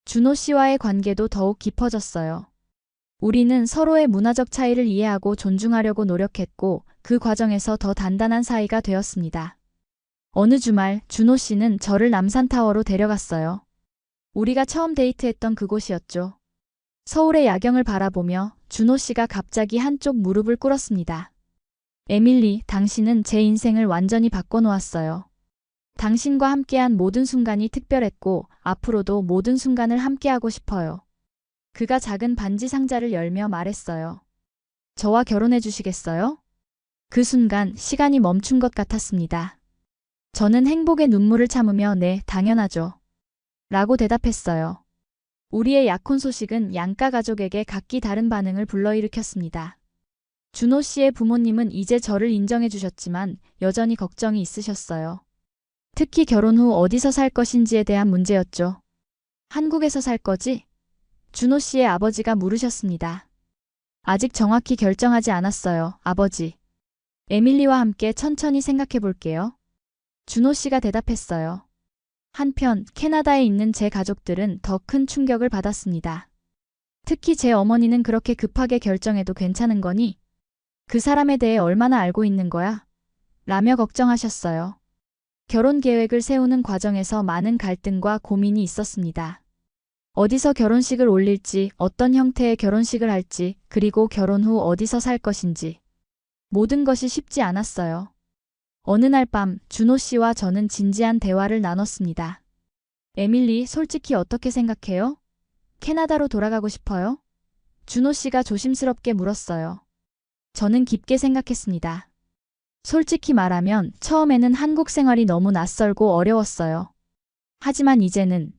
준호 씨와의 관계도 더욱 깊어졌어요. 우리는 서로의 문화적 차이를 이해하고 존중하려고 노력했고 그 과정에서 더 단단한 사이가 되었습니다. 어느 주말 준호 씨는 저를 남산타워로 데려갔어요. 우리가 처음 데이트했던 그곳이었죠. 서울의 야경을 바라보며 준호 씨가 갑자기 한쪽 무릎을 꿇었습니다. 에밀리, 당신은 제 인생을 완전히 바꿔놓았어요. 당신과 함께한 모든 순간이 특별했고 앞으로도 모든 순간을 함께하고 싶어요. 그가 작은 반지 상자를 열며 말했어요. 저와 결혼해 주시겠어요? 그 순간 시간이 멈춘 것 같았습니다. 저는 행복의 눈물을 참으며 네, 당연하죠. 라고 대답했어요. 우리의 약혼 소식은 양가 가족에게 각기 다른 반응을 불러일으켰습니다. 준호 씨의 부모님은 이제 저를 인정해 주셨지만 여전히 걱정이 있으셨어요. 특히 결혼 후 어디서 살 것인지에 대한 문제였죠. 한국에서 살 거지? 준호 씨의 아버지가 물으셨습니다. 아직 정확히 결정하지 않았어요, 아버지. 에밀리와 함께 천천히 생각해 볼게요. 준호 씨가 대답했어요. 한편 캐나다에 있는 제 가족들은 더 큰 충격을 받았습니다. 특히 제 어머니는 그렇게 급하게 결정해도 괜찮은 거니? 그 사람에 대해 얼마나 알고 있는 거야? 라며 걱정하셨어요. 결혼 계획을 세우는 과정에서 많은 갈등과 고민이 있었습니다. 어디서 결혼식을 올릴지, 어떤 형태의 결혼식을 할지, 그리고 결혼 후 어디서 살 것인지. 모든 것이 쉽지 않았어요. 어느 날 밤 준호 씨와 저는 진지한 대화를 나눴습니다. 에밀리, 솔직히 어떻게 생각해요? 캐나다로 돌아가고 싶어요? 준호 씨가 조심스럽게 물었어요. 저는 깊게 생각했습니다. 솔직히 말하면 처음에는 한국 생활이 너무 낯설고 어려웠어요. 하지만 이제는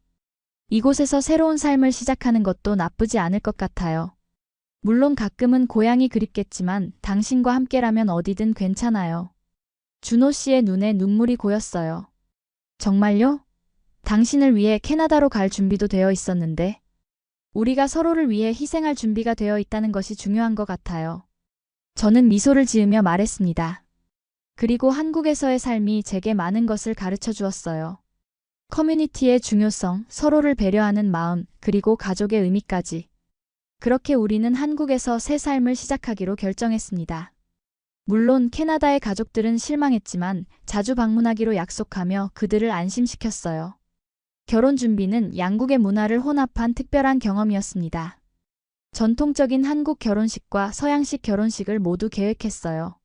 이곳에서 새로운 삶을 시작하는 것도 나쁘지 않을 것 같아요. 물론 가끔은 고향이 그립겠지만 당신과 함께라면 어디든 괜찮아요. 준호 씨의 눈에 눈물이 고였어요. 정말요? 당신을 위해 캐나다로 갈 준비도 되어 있었는데. 우리가 서로를 위해 희생할 준비가 되어 있다는 것이 중요한 것 같아요. 저는 미소를 지으며 말했습니다. 그리고 한국에서의 삶이 제게 많은 것을 가르쳐 주었어요. 커뮤니티의 중요성, 서로를 배려하는 마음, 그리고 가족의 의미까지. 그렇게 우리는 한국에서 새 삶을 시작하기로 결정했습니다. 물론 캐나다의 가족들은 실망했지만 자주 방문하기로 약속하며 그들을 안심시켰어요. 결혼 준비는 양국의 문화를 혼합한 특별한 경험이었습니다. 전통적인 한국 결혼식과 서양식 결혼식을 모두 계획했어요.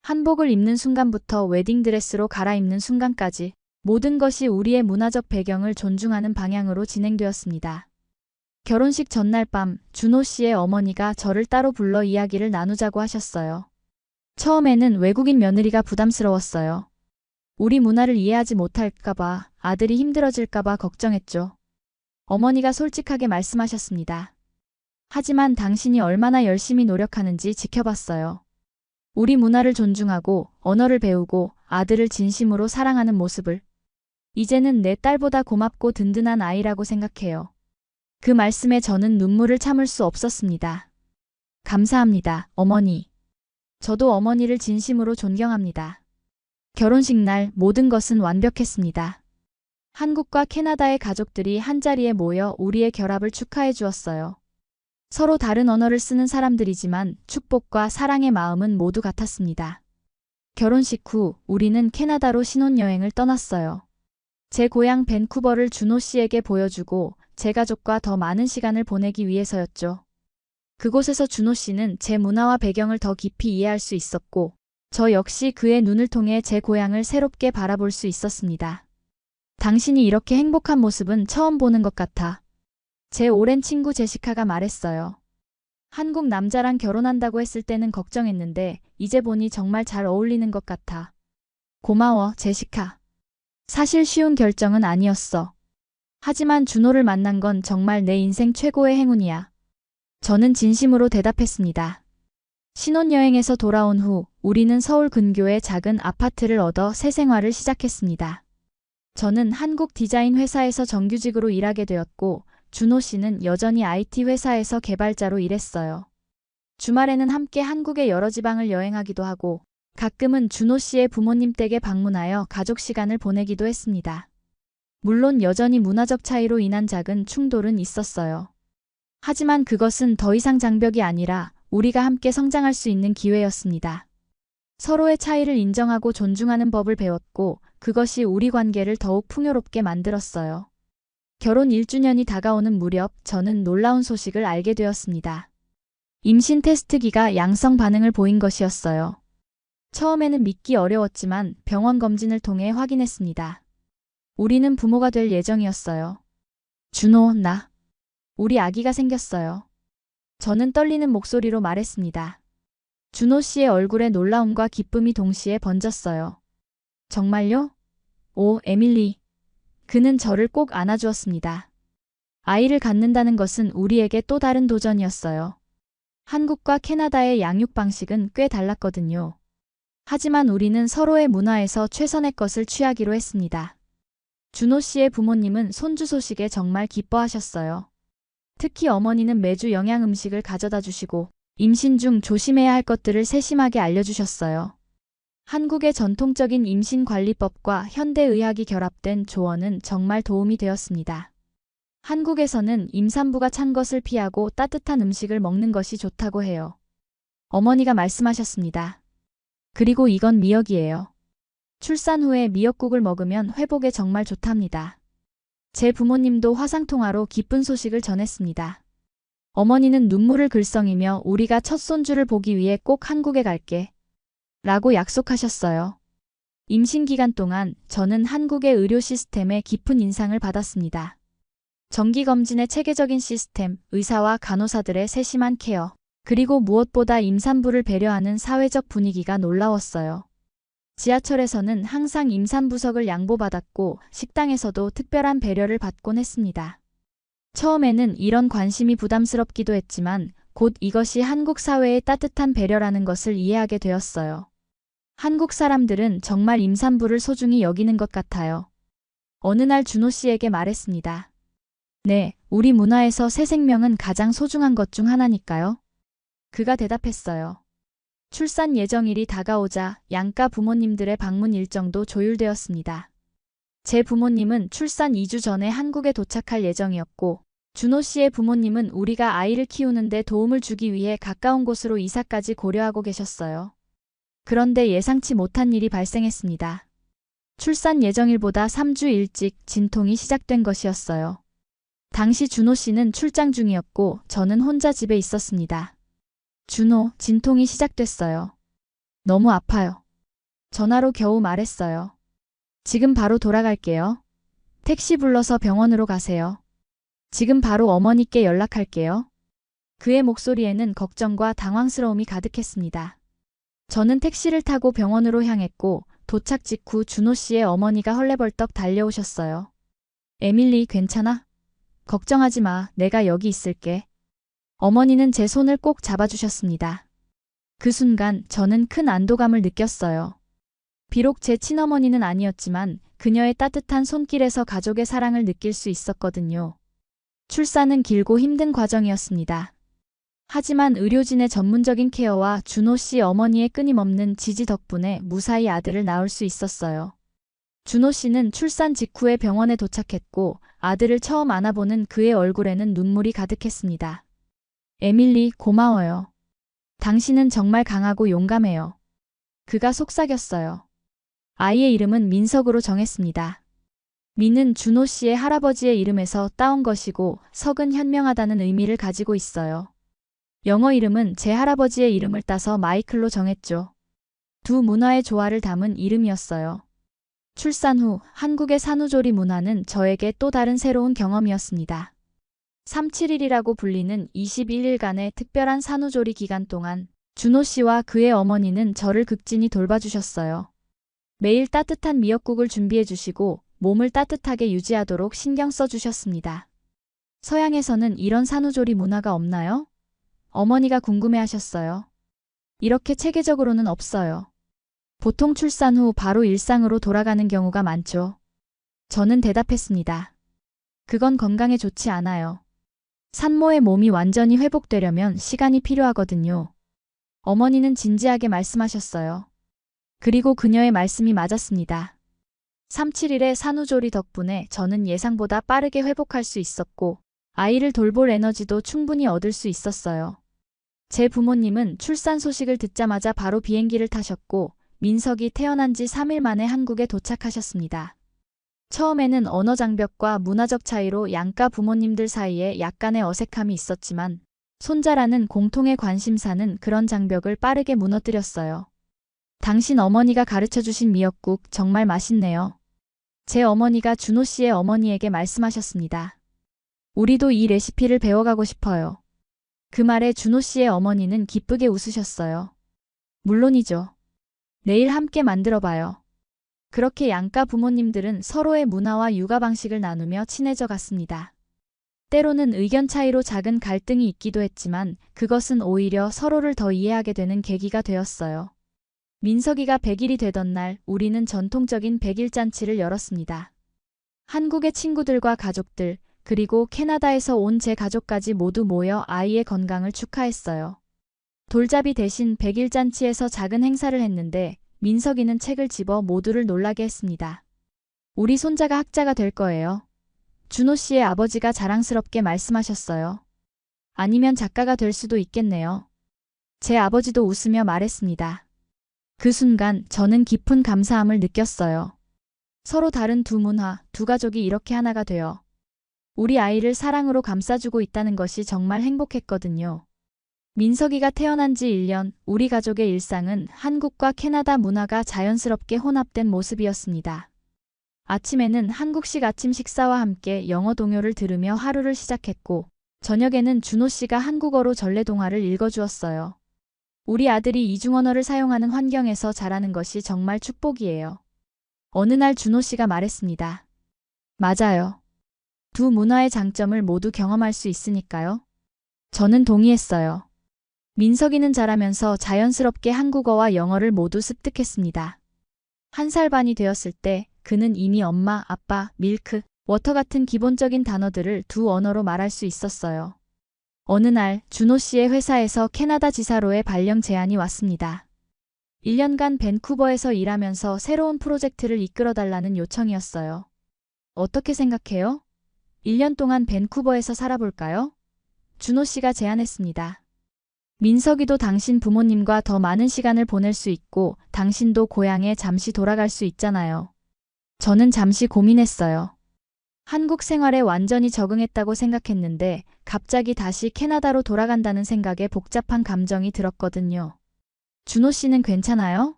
한복을 입는 순간부터 웨딩드레스로 갈아입는 순간까지 모든 것이 우리의 문화적 배경을 존중하는 방향으로 진행되었습니다. 결혼식 전날 밤 준호 씨의 어머니가 저를 따로 불러 이야기를 나누자고 하셨어요. 처음에는 외국인 며느리가 부담스러웠어요. 우리 문화를 이해하지 못할까봐, 아들이 힘들어질까봐 걱정했죠. 어머니가 솔직하게 말씀하셨습니다. 하지만 당신이 얼마나 열심히 노력하는지 지켜봤어요. 우리 문화를 존중하고 언어를 배우고 아들을 진심으로 사랑하는 모습을. 이제는 내 딸보다 고맙고 든든한 아이라고 생각해요. 그 말씀에 저는 눈물을 참을 수 없었습니다. 감사합니다, 어머니. 저도 어머니를 진심으로 존경합니다. 결혼식 날 모든 것은 완벽했습니다. 한국과 캐나다의 가족들이 한자리에 모여 우리의 결합을 축하해 주었어요. 서로 다른 언어를 쓰는 사람들이지만 축복과 사랑의 마음은 모두 같았습니다. 결혼식 후 우리는 캐나다로 신혼여행을 떠났어요. 제 고향 밴쿠버를 준호 씨에게 보여주고 제 가족과 더 많은 시간을 보내기 위해서였죠. 그곳에서 준호 씨는 제 문화와 배경을 더 깊이 이해할 수 있었고 저 역시 그의 눈을 통해 제 고향을 새롭게 바라볼 수 있었습니다. 당신이 이렇게 행복한 모습은 처음 보는 것 같아. 제 오랜 친구 제시카가 말했어요. 한국 남자랑 결혼한다고 했을 때는 걱정했는데 이제 보니 정말 잘 어울리는 것 같아. 고마워, 제시카. 사실 쉬운 결정은 아니었어. 하지만 준호를 만난 건 정말 내 인생 최고의 행운이야. 저는 진심으로 대답했습니다. 신혼여행에서 돌아온 후 우리는 서울 근교의 작은 아파트를 얻어 새 생활을 시작했습니다. 저는 한국 디자인 회사에서 정규직으로 일하게 되었고 준호 씨는 여전히 IT 회사에서 개발자로 일했어요. 주말에는 함께 한국의 여러 지방을 여행하기도 하고 가끔은 준호 씨의 부모님 댁에 방문하여 가족 시간을 보내기도 했습니다. 물론 여전히 문화적 차이로 인한 작은 충돌은 있었어요. 하지만 그것은 더 이상 장벽이 아니라 우리가 함께 성장할 수 있는 기회였습니다. 서로의 차이를 인정하고 존중하는 법을 배웠고 그것이 우리 관계를 더욱 풍요롭게 만들었어요. 결혼 1주년이 다가오는 무렵 저는 놀라운 소식을 알게 되었습니다. 임신 테스트기가 양성 반응을 보인 것이었어요. 처음에는 믿기 어려웠지만 병원 검진을 통해 확인했습니다. 우리는 부모가 될 예정이었어요. 준호, 나. 우리 아기가 생겼어요. 저는 떨리는 목소리로 말했습니다. 준호 씨의 얼굴에 놀라움과 기쁨이 동시에 번졌어요. 정말요? 오, 에밀리. 그는 저를 꼭 안아주었습니다. 아이를 갖는다는 것은 우리에게 또 다른 도전이었어요. 한국과 캐나다의 양육 방식은 꽤 달랐거든요. 하지만 우리는 서로의 문화에서 최선의 것을 취하기로 했습니다. 준호 씨의 부모님은 손주 소식에 정말 기뻐하셨어요. 특히 어머니는 매주 영양 음식을 가져다 주시고 임신 중 조심해야 할 것들을 세심하게 알려주셨어요. 한국의 전통적인 임신관리법과 현대의학이 결합된 조언은 정말 도움이 되었습니다. 한국에서는 임산부가 찬 것을 피하고 따뜻한 음식을 먹는 것이 좋다고 해요. 어머니가 말씀하셨습니다. 그리고 이건 미역이에요. 출산 후에 미역국을 먹으면 회복에 정말 좋답니다. 제 부모님도 화상통화로 기쁜 소식을 전했습니다. 어머니는 눈물을 글썽이며 우리가 첫 손주를 보기 위해 꼭 한국에 갈게. 라고 약속하셨어요. 임신 기간 동안 저는 한국의 의료 시스템에 깊은 인상을 받았습니다. 정기검진의 체계적인 시스템, 의사와 간호사들의 세심한 케어, 그리고 무엇보다 임산부를 배려하는 사회적 분위기가 놀라웠어요. 지하철에서는 항상 임산부석을 양보받았고 식당에서도 특별한 배려를 받곤 했습니다. 처음에는 이런 관심이 부담스럽기도 했지만 곧 이것이 한국 사회의 따뜻한 배려라는 것을 이해하게 되었어요. 한국 사람들은 정말 임산부를 소중히 여기는 것 같아요. 어느 날 준호 씨에게 말했습니다. 네, 우리 문화에서 새 생명은 가장 소중한 것 중 하나니까요. 그가 대답했어요. 출산 예정일이 다가오자 양가 부모님들의 방문 일정도 조율되었습니다. 제 부모님은 출산 2주 전에 한국에 도착할 예정이었고 준호 씨의 부모님은 우리가 아이를 키우는데 도움을 주기 위해 가까운 곳으로 이사까지 고려하고 계셨어요. 그런데 예상치 못한 일이 발생했습니다. 출산 예정일보다 3주 일찍 진통이 시작된 것이었어요. 당시 준호 씨는 출장 중이었고 저는 혼자 집에 있었습니다. 준호, 진통이 시작됐어요. 너무 아파요. 전화로 겨우 말했어요. 지금 바로 돌아갈게요. 택시 불러서 병원으로 가세요. 지금 바로 어머니께 연락할게요. 그의 목소리에는 걱정과 당황스러움이 가득했습니다. 저는 택시를 타고 병원으로 향했고 도착 직후 준호 씨의 어머니가 헐레벌떡 달려오셨어요. 에밀리, 괜찮아? 걱정하지 마. 내가 여기 있을게. 어머니는 제 손을 꼭 잡아주셨습니다. 그 순간 저는 큰 안도감을 느꼈어요. 비록 제 친어머니는 아니었지만 그녀의 따뜻한 손길에서 가족의 사랑을 느낄 수 있었거든요. 출산은 길고 힘든 과정이었습니다. 하지만 의료진의 전문적인 케어와 준호 씨 어머니의 끊임없는 지지 덕분에 무사히 아들을 낳을 수 있었어요. 준호 씨는 출산 직후에 병원에 도착했고 아들을 처음 안아보는 그의 얼굴에는 눈물이 가득했습니다. 에밀리, 고마워요. 당신은 정말 강하고 용감해요. 그가 속삭였어요. 아이의 이름은 민석으로 정했습니다. 민은 준호 씨의 할아버지의 이름에서 따온 것이고 석은 현명하다는 의미를 가지고 있어요. 영어 이름은 제 할아버지의 이름을 따서 마이클로 정했죠. 두 문화의 조화를 담은 이름이었어요. 출산 후 한국의 산후조리 문화는 저에게 또 다른 새로운 경험이었습니다. 3-7일이라고 불리는 21일간의 특별한 산후조리 기간 동안 준호 씨와 그의 어머니는 저를 극진히 돌봐주셨어요. 매일 따뜻한 미역국을 준비해 주시고 몸을 따뜻하게 유지하도록 신경 써주셨습니다. 서양에서는 이런 산후조리 문화가 없나요? 어머니가 궁금해하셨어요. 이렇게 체계적으로는 없어요. 보통 출산 후 바로 일상으로 돌아가는 경우가 많죠. 저는 대답했습니다. 그건 건강에 좋지 않아요. 산모의 몸이 완전히 회복되려면 시간이 필요하거든요. 어머니는 진지하게 말씀하셨어요. 그리고 그녀의 말씀이 맞았습니다. 3-7일의 산후조리 덕분에 저는 예상보다 빠르게 회복할 수 있었고 아이를 돌볼 에너지도 충분히 얻을 수 있었어요. 제 부모님은 출산 소식을 듣자마자 바로 비행기를 타셨고 민석이 태어난 지 3일 만에 한국에 도착하셨습니다. 처음에는 언어 장벽과 문화적 차이로 양가 부모님들 사이에 약간의 어색함이 있었지만 손자라는 공통의 관심사는 그런 장벽을 빠르게 무너뜨렸어요. 당신 어머니가 가르쳐주신 미역국 정말 맛있네요. 제 어머니가 준호 씨의 어머니에게 말씀하셨습니다. 우리도 이 레시피를 배워가고 싶어요. 그 말에 준호 씨의 어머니는 기쁘게 웃으셨어요. 물론이죠. 내일 함께 만들어봐요. 그렇게 양가 부모님들은 서로의 문화와 육아 방식을 나누며 친해져 갔습니다. 때로는 의견 차이로 작은 갈등이 있기도 했지만 그것은 오히려 서로를 더 이해하게 되는 계기가 되었어요. 민석이가 100일이 되던 날 우리는 전통적인 100일 잔치를 열었습니다. 한국의 친구들과 가족들, 그리고 캐나다에서 온 제 가족까지 모두 모여 아이의 건강을 축하했어요. 돌잡이 대신 100일 잔치에서 작은 행사를 했는데 민석이는 책을 집어 모두를 놀라게 했습니다. 우리 손자가 학자가 될 거예요. 준호 씨의 아버지가 자랑스럽게 말씀하셨어요. 아니면 작가가 될 수도 있겠네요. 제 아버지도 웃으며 말했습니다. 그 순간 저는 깊은 감사함을 느꼈어요. 서로 다른 두 문화, 두 가족이 이렇게 하나가 되어 우리 아이를 사랑으로 감싸주고 있다는 것이 정말 행복했거든요. 민석이가 태어난 지 1년, 우리 가족의 일상은 한국과 캐나다 문화가 자연스럽게 혼합된 모습이었습니다. 아침에는 한국식 아침 식사와 함께 영어 동요를 들으며 하루를 시작했고, 저녁에는 준호 씨가 한국어로 전래동화를 읽어주었어요. 우리 아들이 이중언어를 사용하는 환경에서 자라는 것이 정말 축복이에요. 어느 날 준호 씨가 말했습니다. 맞아요. 두 문화의 장점을 모두 경험할 수 있으니까요. 저는 동의했어요. 민석이는 자라면서 자연스럽게 한국어와 영어를 모두 습득했습니다. 1살 반이 되었을 때 그는 이미 엄마, 아빠, 밀크, 워터 같은 기본적인 단어들을 두 언어로 말할 수 있었어요. 어느 날 준호 씨의 회사에서 캐나다 지사로의 발령 제안이 왔습니다. 1년간 밴쿠버에서 일하면서 새로운 프로젝트를 이끌어달라는 요청이었어요. 어떻게 생각해요? 1년 동안 밴쿠버에서 살아볼까요? 준호 씨가 제안했습니다. 민석이도 당신 부모님과 더 많은 시간을 보낼 수 있고 당신도 고향에 잠시 돌아갈 수 있잖아요. 저는 잠시 고민했어요. 한국 생활에 완전히 적응했다고 생각했는데 갑자기 다시 캐나다로 돌아간다는 생각에 복잡한 감정이 들었거든요. 준호 씨는 괜찮아요?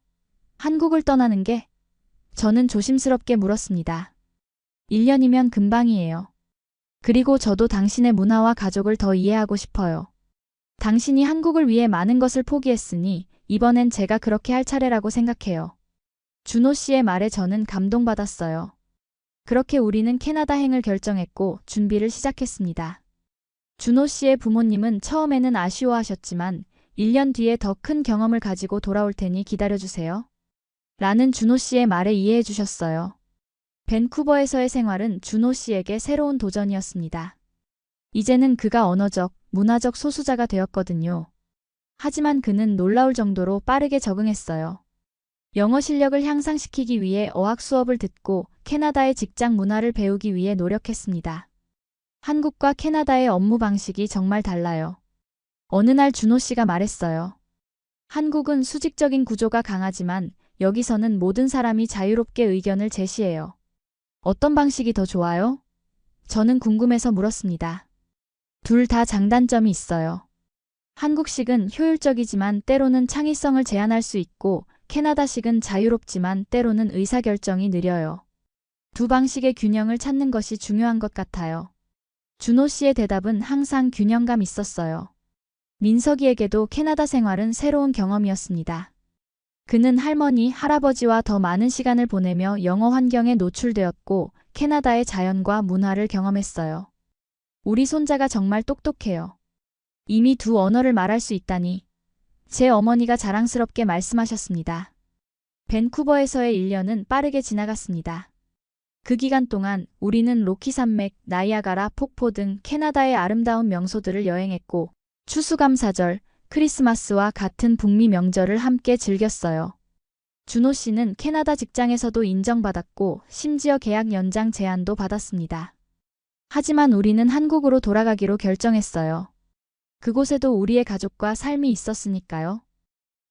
한국을 떠나는 게? 저는 조심스럽게 물었습니다. 1년이면 금방이에요. 그리고 저도 당신의 문화와 가족을 더 이해하고 싶어요. 당신이 한국을 위해 많은 것을 포기했으니 이번엔 제가 그렇게 할 차례라고 생각해요. 준호 씨의 말에 저는 감동받았어요. 그렇게 우리는 캐나다행을 결정했고 준비를 시작했습니다. 준호 씨의 부모님은 처음에는 아쉬워하셨지만 1년 뒤에 더 큰 경험을 가지고 돌아올 테니 기다려주세요. 라는 준호 씨의 말에 이해해 주셨어요. 밴쿠버에서의 생활은 준호 씨에게 새로운 도전이었습니다. 이제는 그가 언어적, 문화적 소수자가 되었거든요. 하지만 그는 놀라울 정도로 빠르게 적응했어요. 영어 실력을 향상시키기 위해 어학 수업을 듣고 캐나다의 직장 문화를 배우기 위해 노력했습니다. 한국과 캐나다의 업무 방식이 정말 달라요. 어느 날 준호 씨가 말했어요. 한국은 수직적인 구조가 강하지만 여기서는 모든 사람이 자유롭게 의견을 제시해요. 어떤 방식이 더 좋아요? 저는 궁금해서 물었습니다. 둘 다 장단점이 있어요. 한국식은 효율적이지만 때로는 창의성을 제한할 수 있고 캐나다식은 자유롭지만 때로는 의사결정이 느려요. 두 방식의 균형을 찾는 것이 중요한 것 같아요. 준호 씨의 대답은 항상 균형감 있었어요. 민석이에게도 캐나다 생활은 새로운 경험이었습니다. 그는 할머니, 할아버지와 더 많은 시간을 보내며 영어 환경에 노출되었고 캐나다의 자연과 문화를 경험했어요. 우리 손자가 정말 똑똑해요. 이미 두 언어를 말할 수 있다니. 제 어머니가 자랑스럽게 말씀하셨습니다. 밴쿠버에서의 1년은 빠르게 지나갔습니다. 그 기간 동안 우리는 로키 산맥, 나이아가라 폭포 등 캐나다의 아름다운 명소들을 여행했고 추수감사절, 크리스마스와 같은 북미 명절을 함께 즐겼어요. 준호 씨는 캐나다 직장에서도 인정받았고 심지어 계약 연장 제안도 받았습니다. 하지만 우리는 한국으로 돌아가기로 결정했어요. 그곳에도 우리의 가족과 삶이 있었으니까요.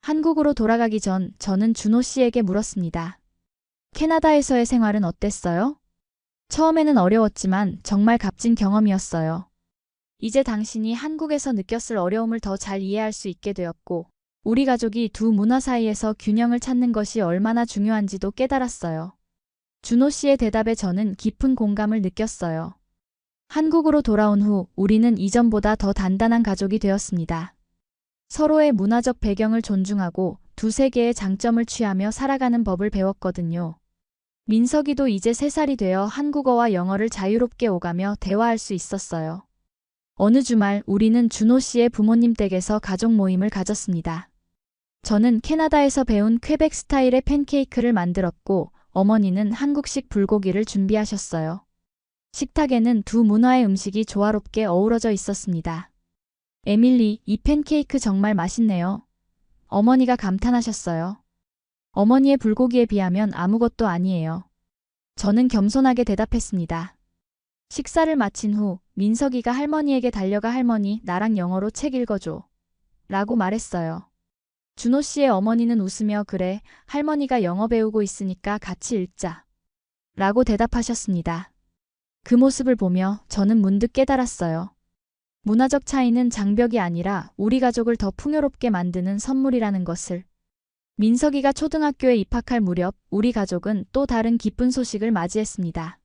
한국으로 돌아가기 전 저는 준호 씨에게 물었습니다. 캐나다에서의 생활은 어땠어요? 처음에는 어려웠지만 정말 값진 경험이었어요. 이제 당신이 한국에서 느꼈을 어려움을 더 잘 이해할 수 있게 되었고, 우리 가족이 두 문화 사이에서 균형을 찾는 것이 얼마나 중요한지도 깨달았어요. 준호 씨의 대답에 저는 깊은 공감을 느꼈어요. 한국으로 돌아온 후 우리는 이전보다 더 단단한 가족이 되었습니다. 서로의 문화적 배경을 존중하고 두 세계의 장점을 취하며 살아가는 법을 배웠거든요. 민석이도 이제 3살이 되어 한국어와 영어를 자유롭게 오가며 대화할 수 있었어요. 어느 주말 우리는 준호 씨의 부모님 댁에서 가족 모임을 가졌습니다. 저는 캐나다에서 배운 퀘벡 스타일의 팬케이크를 만들었고 어머니는 한국식 불고기를 준비하셨어요. 식탁에는 두 문화의 음식이 조화롭게 어우러져 있었습니다. 에밀리, 이 팬케이크 정말 맛있네요. 어머니가 감탄하셨어요. 어머니의 불고기에 비하면 아무것도 아니에요. 저는 겸손하게 대답했습니다. 식사를 마친 후 민석이가 할머니에게 달려가 할머니, 나랑 영어로 책 읽어줘. 라고 말했어요. 준호 씨의 어머니는 웃으며 그래, 할머니가 영어 배우고 있으니까 같이 읽자. 라고 대답하셨습니다. 그 모습을 보며 저는 문득 깨달았어요. 문화적 차이는 장벽이 아니라 우리 가족을 더 풍요롭게 만드는 선물이라는 것을. 민석이가 초등학교에 입학할 무렵 우리 가족은 또 다른 기쁜 소식을 맞이했습니다.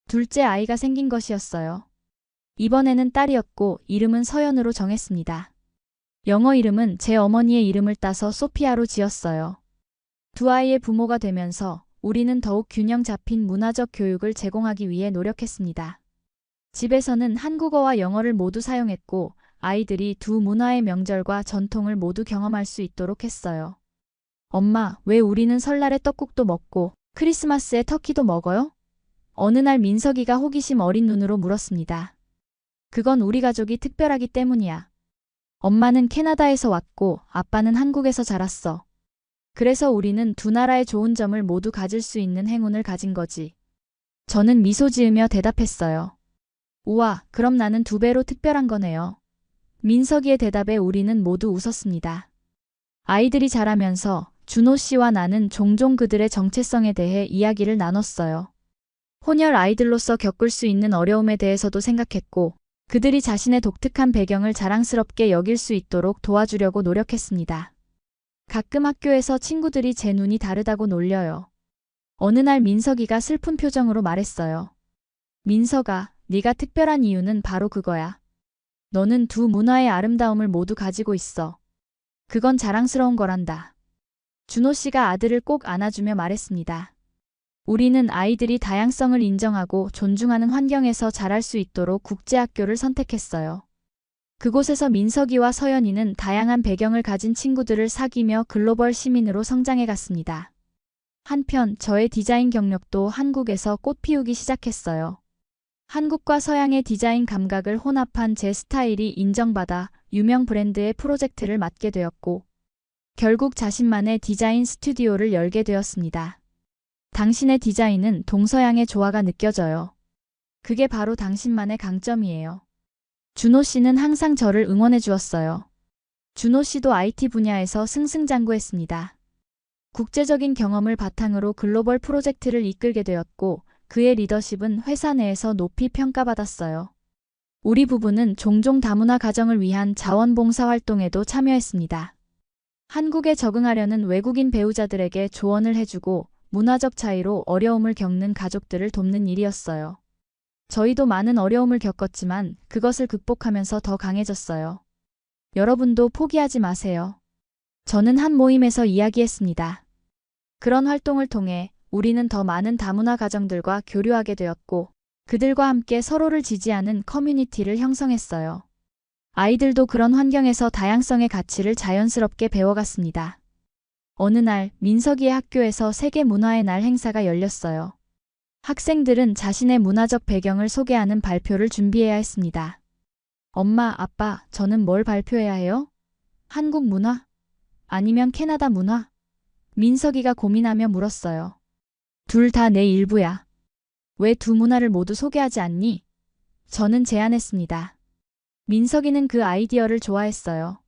둘째 아이가 생긴 것이었어요. 이번에는 딸이었고 이름은 서연으로 정했습니다. 영어 이름은 제 어머니의 이름을 따서 소피아로 지었어요. 두 아이의 부모가 되면서 우리는 더욱 균형 잡힌 문화적 교육을 제공하기 위해 노력했습니다. 집에서는 한국어와 영어를 모두 사용했고 아이들이 두 문화의 명절과 전통을 모두 경험할 수 있도록 했어요. 엄마, 왜 우리는 설날에 떡국도 먹고 크리스마스에 터키도 먹어요? 어느 날 민석이가 호기심 어린 눈으로 물었습니다. 그건 우리 가족이 특별하기 때문이야. 엄마는 캐나다에서 왔고 아빠는 한국에서 자랐어. 그래서 우리는 두 나라의 좋은 점을 모두 가질 수 있는 행운을 가진 거지. 저는 미소 지으며 대답했어요. 우와, 그럼 나는 2배로 특별한 거네요. 민석이의 대답에 우리는 모두 웃었습니다. 아이들이 자라면서 준호 씨와 나는 종종 그들의 정체성에 대해 이야기를 나눴어요. 혼혈 아이들로서 겪을 수 있는 어려움에 대해서도 생각했고 그들이 자신의 독특한 배경을 자랑스럽게 여길 수 있도록 도와주려고 노력했습니다. 가끔 학교에서 친구들이 제 눈이 다르다고 놀려요. 어느 날 민석이가 슬픈 표정으로 말했어요. 민석아, 네가 특별한 이유는 바로 그거야. 너는 두 문화의 아름다움을 모두 가지고 있어. 그건 자랑스러운 거란다. 준호 씨가 아들을 꼭 안아주며 말했습니다. 우리는 아이들이 다양성을 인정하고 존중하는 환경에서 자랄 수 있도록 국제학교를 선택했어요. 그곳에서 민석이와 서연이는 다양한 배경을 가진 친구들을 사귀며 글로벌 시민으로 성장해 갔습니다. 한편 저의 디자인 경력도 한국에서 꽃 피우기 시작했어요. 한국과 서양의 디자인 감각을 혼합한 제 스타일이 인정받아 유명 브랜드의 프로젝트를 맡게 되었고 결국 자신만의 디자인 스튜디오를 열게 되었습니다. 당신의 디자인은 동서양의 조화가 느껴져요. 그게 바로 당신만의 강점이에요. 준호 씨는 항상 저를 응원해 주었어요. 준호 씨도 IT 분야에서 승승장구했습니다. 국제적인 경험을 바탕으로 글로벌 프로젝트를 이끌게 되었고 그의 리더십은 회사 내에서 높이 평가받았어요. 우리 부부는 종종 다문화 가정을 위한 자원봉사 활동에도 참여했습니다. 한국에 적응하려는 외국인 배우자들에게 조언을 해주고 문화적 차이로 어려움을 겪는 가족들을 돕는 일이었어요. 저희도 많은 어려움을 겪었지만 그것을 극복하면서 더 강해졌어요. 여러분도 포기하지 마세요. 저는 한 모임에서 이야기했습니다. 그런 활동을 통해 우리는 더 많은 다문화 가정들과 교류하게 되었고 그들과 함께 서로를 지지하는 커뮤니티를 형성했어요. 아이들도 그런 환경에서 다양성의 가치를 자연스럽게 배워갔습니다. 어느 날 민석이의 학교에서 세계 문화의 날 행사가 열렸어요. 학생들은 자신의 문화적 배경을 소개하는 발표를 준비해야 했습니다. 엄마, 아빠, 저는 뭘 발표해야 해요? 한국 문화? 아니면 캐나다 문화? 민석이가 고민하며 물었어요. 둘 다 내 일부야. 왜 두 문화를 모두 소개하지 않니? 저는 제안했습니다. 민석이는 그 아이디어를 좋아했어요.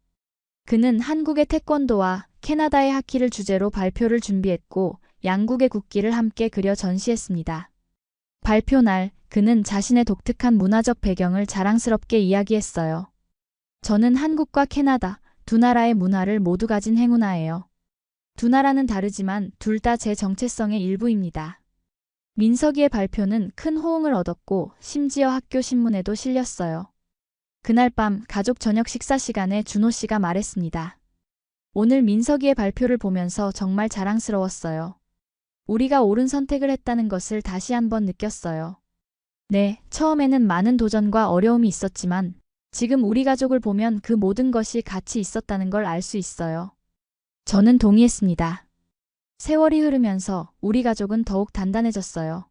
그는 한국의 태권도와 캐나다의 하키를 주제로 발표를 준비했고 양국의 국기를 함께 그려 전시했습니다. 발표 날 그는 자신의 독특한 문화적 배경을 자랑스럽게 이야기했어요. 저는 한국과 캐나다 두 나라의 문화를 모두 가진 행운아예요. 두 나라는 다르지만 둘 다 제 정체성의 일부입니다. 민석이의 발표는 큰 호응을 얻었고 심지어 학교 신문에도 실렸어요. 그날 밤 가족 저녁 식사 시간에 준호 씨가 말했습니다. 오늘 민석이의 발표를 보면서 정말 자랑스러웠어요. 우리가 옳은 선택을 했다는 것을 다시 한번 느꼈어요. 네, 처음에는 많은 도전과 어려움이 있었지만 지금 우리 가족을 보면 그 모든 것이 가치 있었다는 걸 알 수 있어요. 저는 동의했습니다. 세월이 흐르면서 우리 가족은 더욱 단단해졌어요.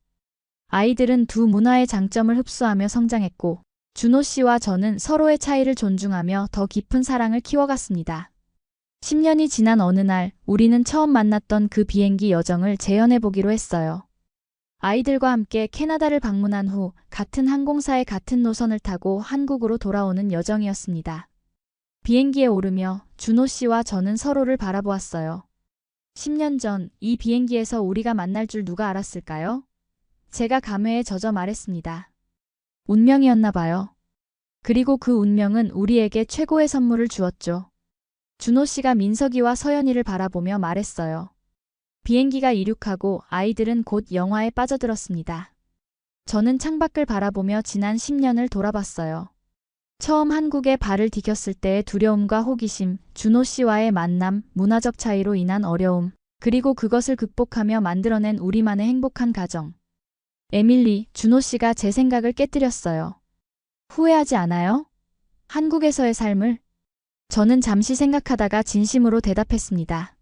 아이들은 두 문화의 장점을 흡수하며 성장했고 준호 씨와 저는 서로의 차이를 존중하며 더 깊은 사랑을 키워갔습니다. 10년이 지난 어느 날 우리는 처음 만났던 그 비행기 여정을 재현해보기로 했어요. 아이들과 함께 캐나다를 방문한 후 같은 항공사의 같은 노선을 타고 한국으로 돌아오는 여정이었습니다. 비행기에 오르며 준호 씨와 저는 서로를 바라보았어요. 10년 전 이 비행기에서 우리가 만날 줄 누가 알았을까요? 제가 감회에 젖어 말했습니다. 운명이었나 봐요. 그리고 그 운명은 우리에게 최고의 선물을 주었죠. 준호 씨가 민석이와 서연이를 바라보며 말했어요. 비행기가 이륙하고 아이들은 곧 영화에 빠져들었습니다. 저는 창밖을 바라보며 지난 10년을 돌아봤어요. 처음 한국에 발을 디뎠을 때의 두려움과 호기심, 준호 씨와의 만남, 문화적 차이로 인한 어려움, 그리고 그것을 극복하며 만들어낸 우리만의 행복한 가정. 에밀리, 준호 씨가 제 생각을 깨뜨렸어요. 후회하지 않아요? 한국에서의 삶을? 저는 잠시 생각하다가 진심으로 대답했습니다.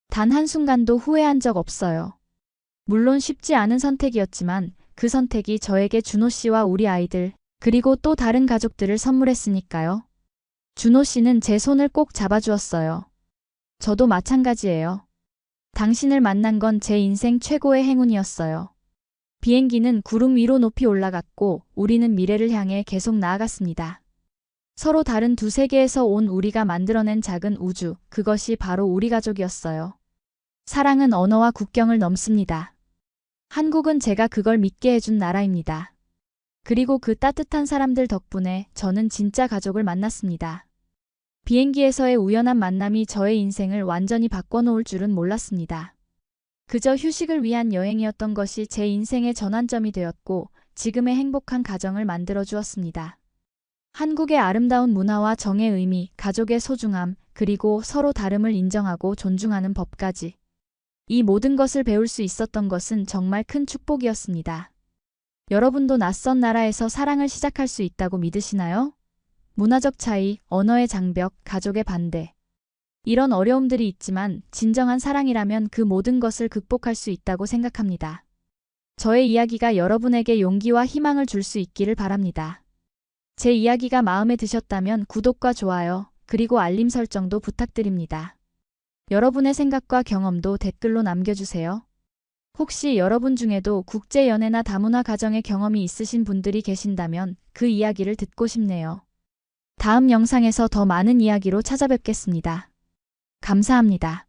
단 한순간도 후회한 적 없어요. 물론 쉽지 않은 선택이었지만 그 선택이 저에게 준호 씨와 우리 아이들, 그리고 또 다른 가족들을 선물했으니까요. 준호 씨는 제 손을 꼭 잡아주었어요. 저도 마찬가지예요. 당신을 만난 건 제 인생 최고의 행운이었어요. 비행기는 구름 위로 높이 올라갔고 우리는 미래를 향해 계속 나아갔습니다. 서로 다른 두 세계에서 온 우리가 만들어낸 작은 우주, 그것이 바로 우리 가족이었어요. 사랑은 언어와 국경을 넘습니다. 한국은 제가 그걸 믿게 해준 나라입니다. 그리고 그 따뜻한 사람들 덕분에 저는 진짜 가족을 만났습니다. 비행기에서의 우연한 만남이 저의 인생을 완전히 바꿔놓을 줄은 몰랐습니다. 그저 휴식을 위한 여행이었던 것이 제 인생의 전환점이 되었고 지금의 행복한 가정을 만들어 주었습니다. 한국의 아름다운 문화와 정의 의미, 가족의 소중함, 그리고 서로 다름을 인정하고 존중하는 법까지. 이 모든 것을 배울 수 있었던 것은 정말 큰 축복이었습니다. 여러분도 낯선 나라에서 사랑을 시작할 수 있다고 믿으시나요? 문화적 차이, 언어의 장벽, 가족의 반대. 이런 어려움들이 있지만 진정한 사랑이라면 그 모든 것을 극복할 수 있다고 생각합니다. 저의 이야기가 여러분에게 용기와 희망을 줄 수 있기를 바랍니다. 제 이야기가 마음에 드셨다면 구독과 좋아요, 그리고 알림 설정도 부탁드립니다. 여러분의 생각과 경험도 댓글로 남겨주세요. 혹시 여러분 중에도 국제 연애나 다문화 가정의 경험이 있으신 분들이 계신다면 그 이야기를 듣고 싶네요. 다음 영상에서 더 많은 이야기로 찾아뵙겠습니다. 감사합니다.